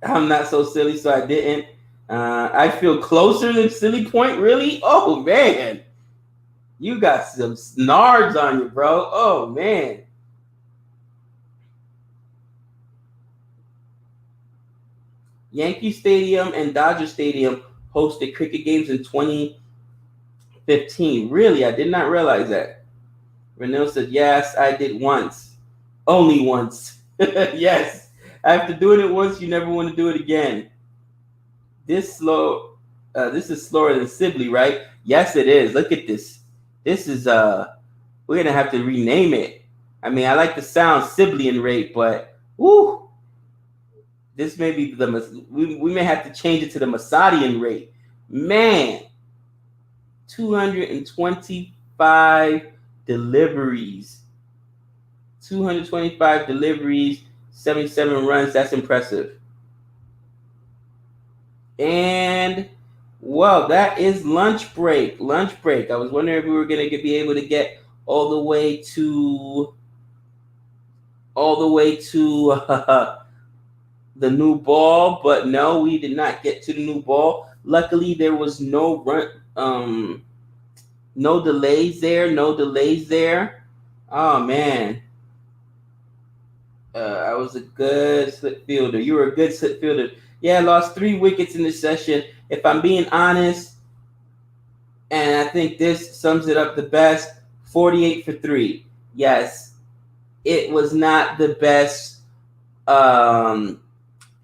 Speaker 1: I'm not so silly, so I didn't. I feel closer than Silly Point, really? Oh, man. You got some snards on you, bro. Oh, man. Yankee Stadium and Dodger Stadium hosted cricket games in 2015. Really? I did not realize that. Renell said, yes, I did once. Only once. Yes. After doing it once, you never want to do it again. This is slower than Sibley, right? Yes, it is. Look at this. This is we're gonna have to rename it. I mean, I like the sound Sibley rate, but woo, this may be we may have to change it to the Masadian rate. Man, 225 deliveries. 225 deliveries, 77 runs. That's impressive. And, well, that is lunch break. Lunch break. I was wondering if we were going to be able to get all the way to the new ball, but no, we did not get to the new ball. Luckily, there was no delays there. Oh, man. I was a good slip fielder. You were a good slip fielder. Yeah, I lost 3 wickets in this session. If I'm being honest, and I think this sums it up the best, 48 for 3. Yes, it was not the best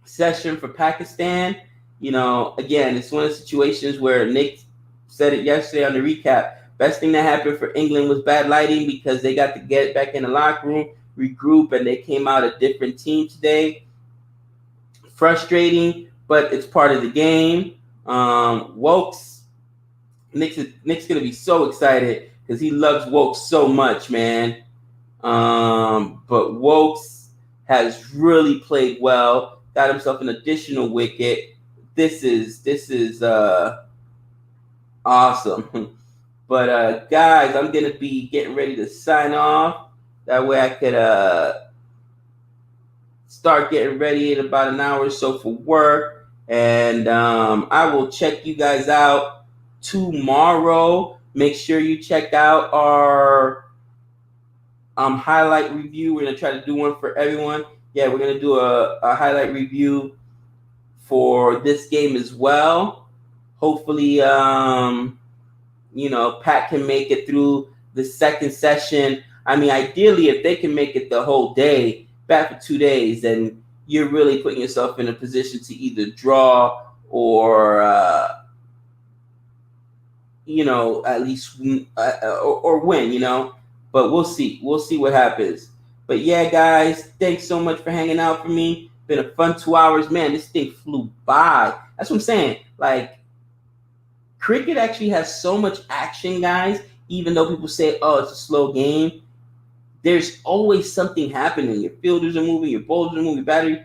Speaker 1: session for Pakistan. You know, again, it's one of the situations where Nick said it yesterday on the recap. Best thing that happened for England was bad lighting because they got to get back in the locker room, regroup, and they came out a different team today. Frustrating, but it's part of the game. Wokes, Nick's gonna be so excited because he loves Wokes so much, man. But Wokes has really played well. Got himself an additional wicket. This is awesome. But guys, I'm gonna be getting ready to sign off. That way I could start getting ready in about an hour or so for work. And I will check you guys out tomorrow. Make sure you check out our highlight review. We're going to try to do one for everyone. Yeah, we're going to do a highlight review for this game as well. Hopefully, Pat can make it through the second session. I mean, ideally, if they can make it the whole day, bat for 2 days, then you're really putting yourself in a position to either draw or at least or win. But we'll see. We'll see what happens. But yeah, guys, thanks so much for hanging out for me. Been a fun 2 hours, man. This thing flew by. That's what I'm saying. Like, cricket actually has so much action, guys. Even though people say, "Oh, it's a slow game," there's always something happening. Your fielders are moving, your bowlers are moving, battery.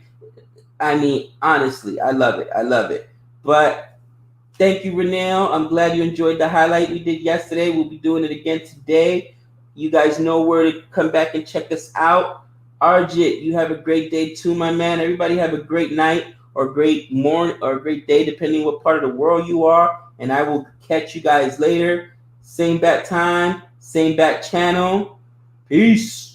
Speaker 1: I mean, honestly, I love it. I love it. But thank you, Renelle. I'm glad you enjoyed the highlight we did yesterday. We'll be doing it again today. You guys know where to come back and check us out. Arjit, you have a great day too, my man. Everybody have a great night or great morning or a great day, depending what part of the world you are. And I will catch you guys later. Same bat time, same bat channel. Peace.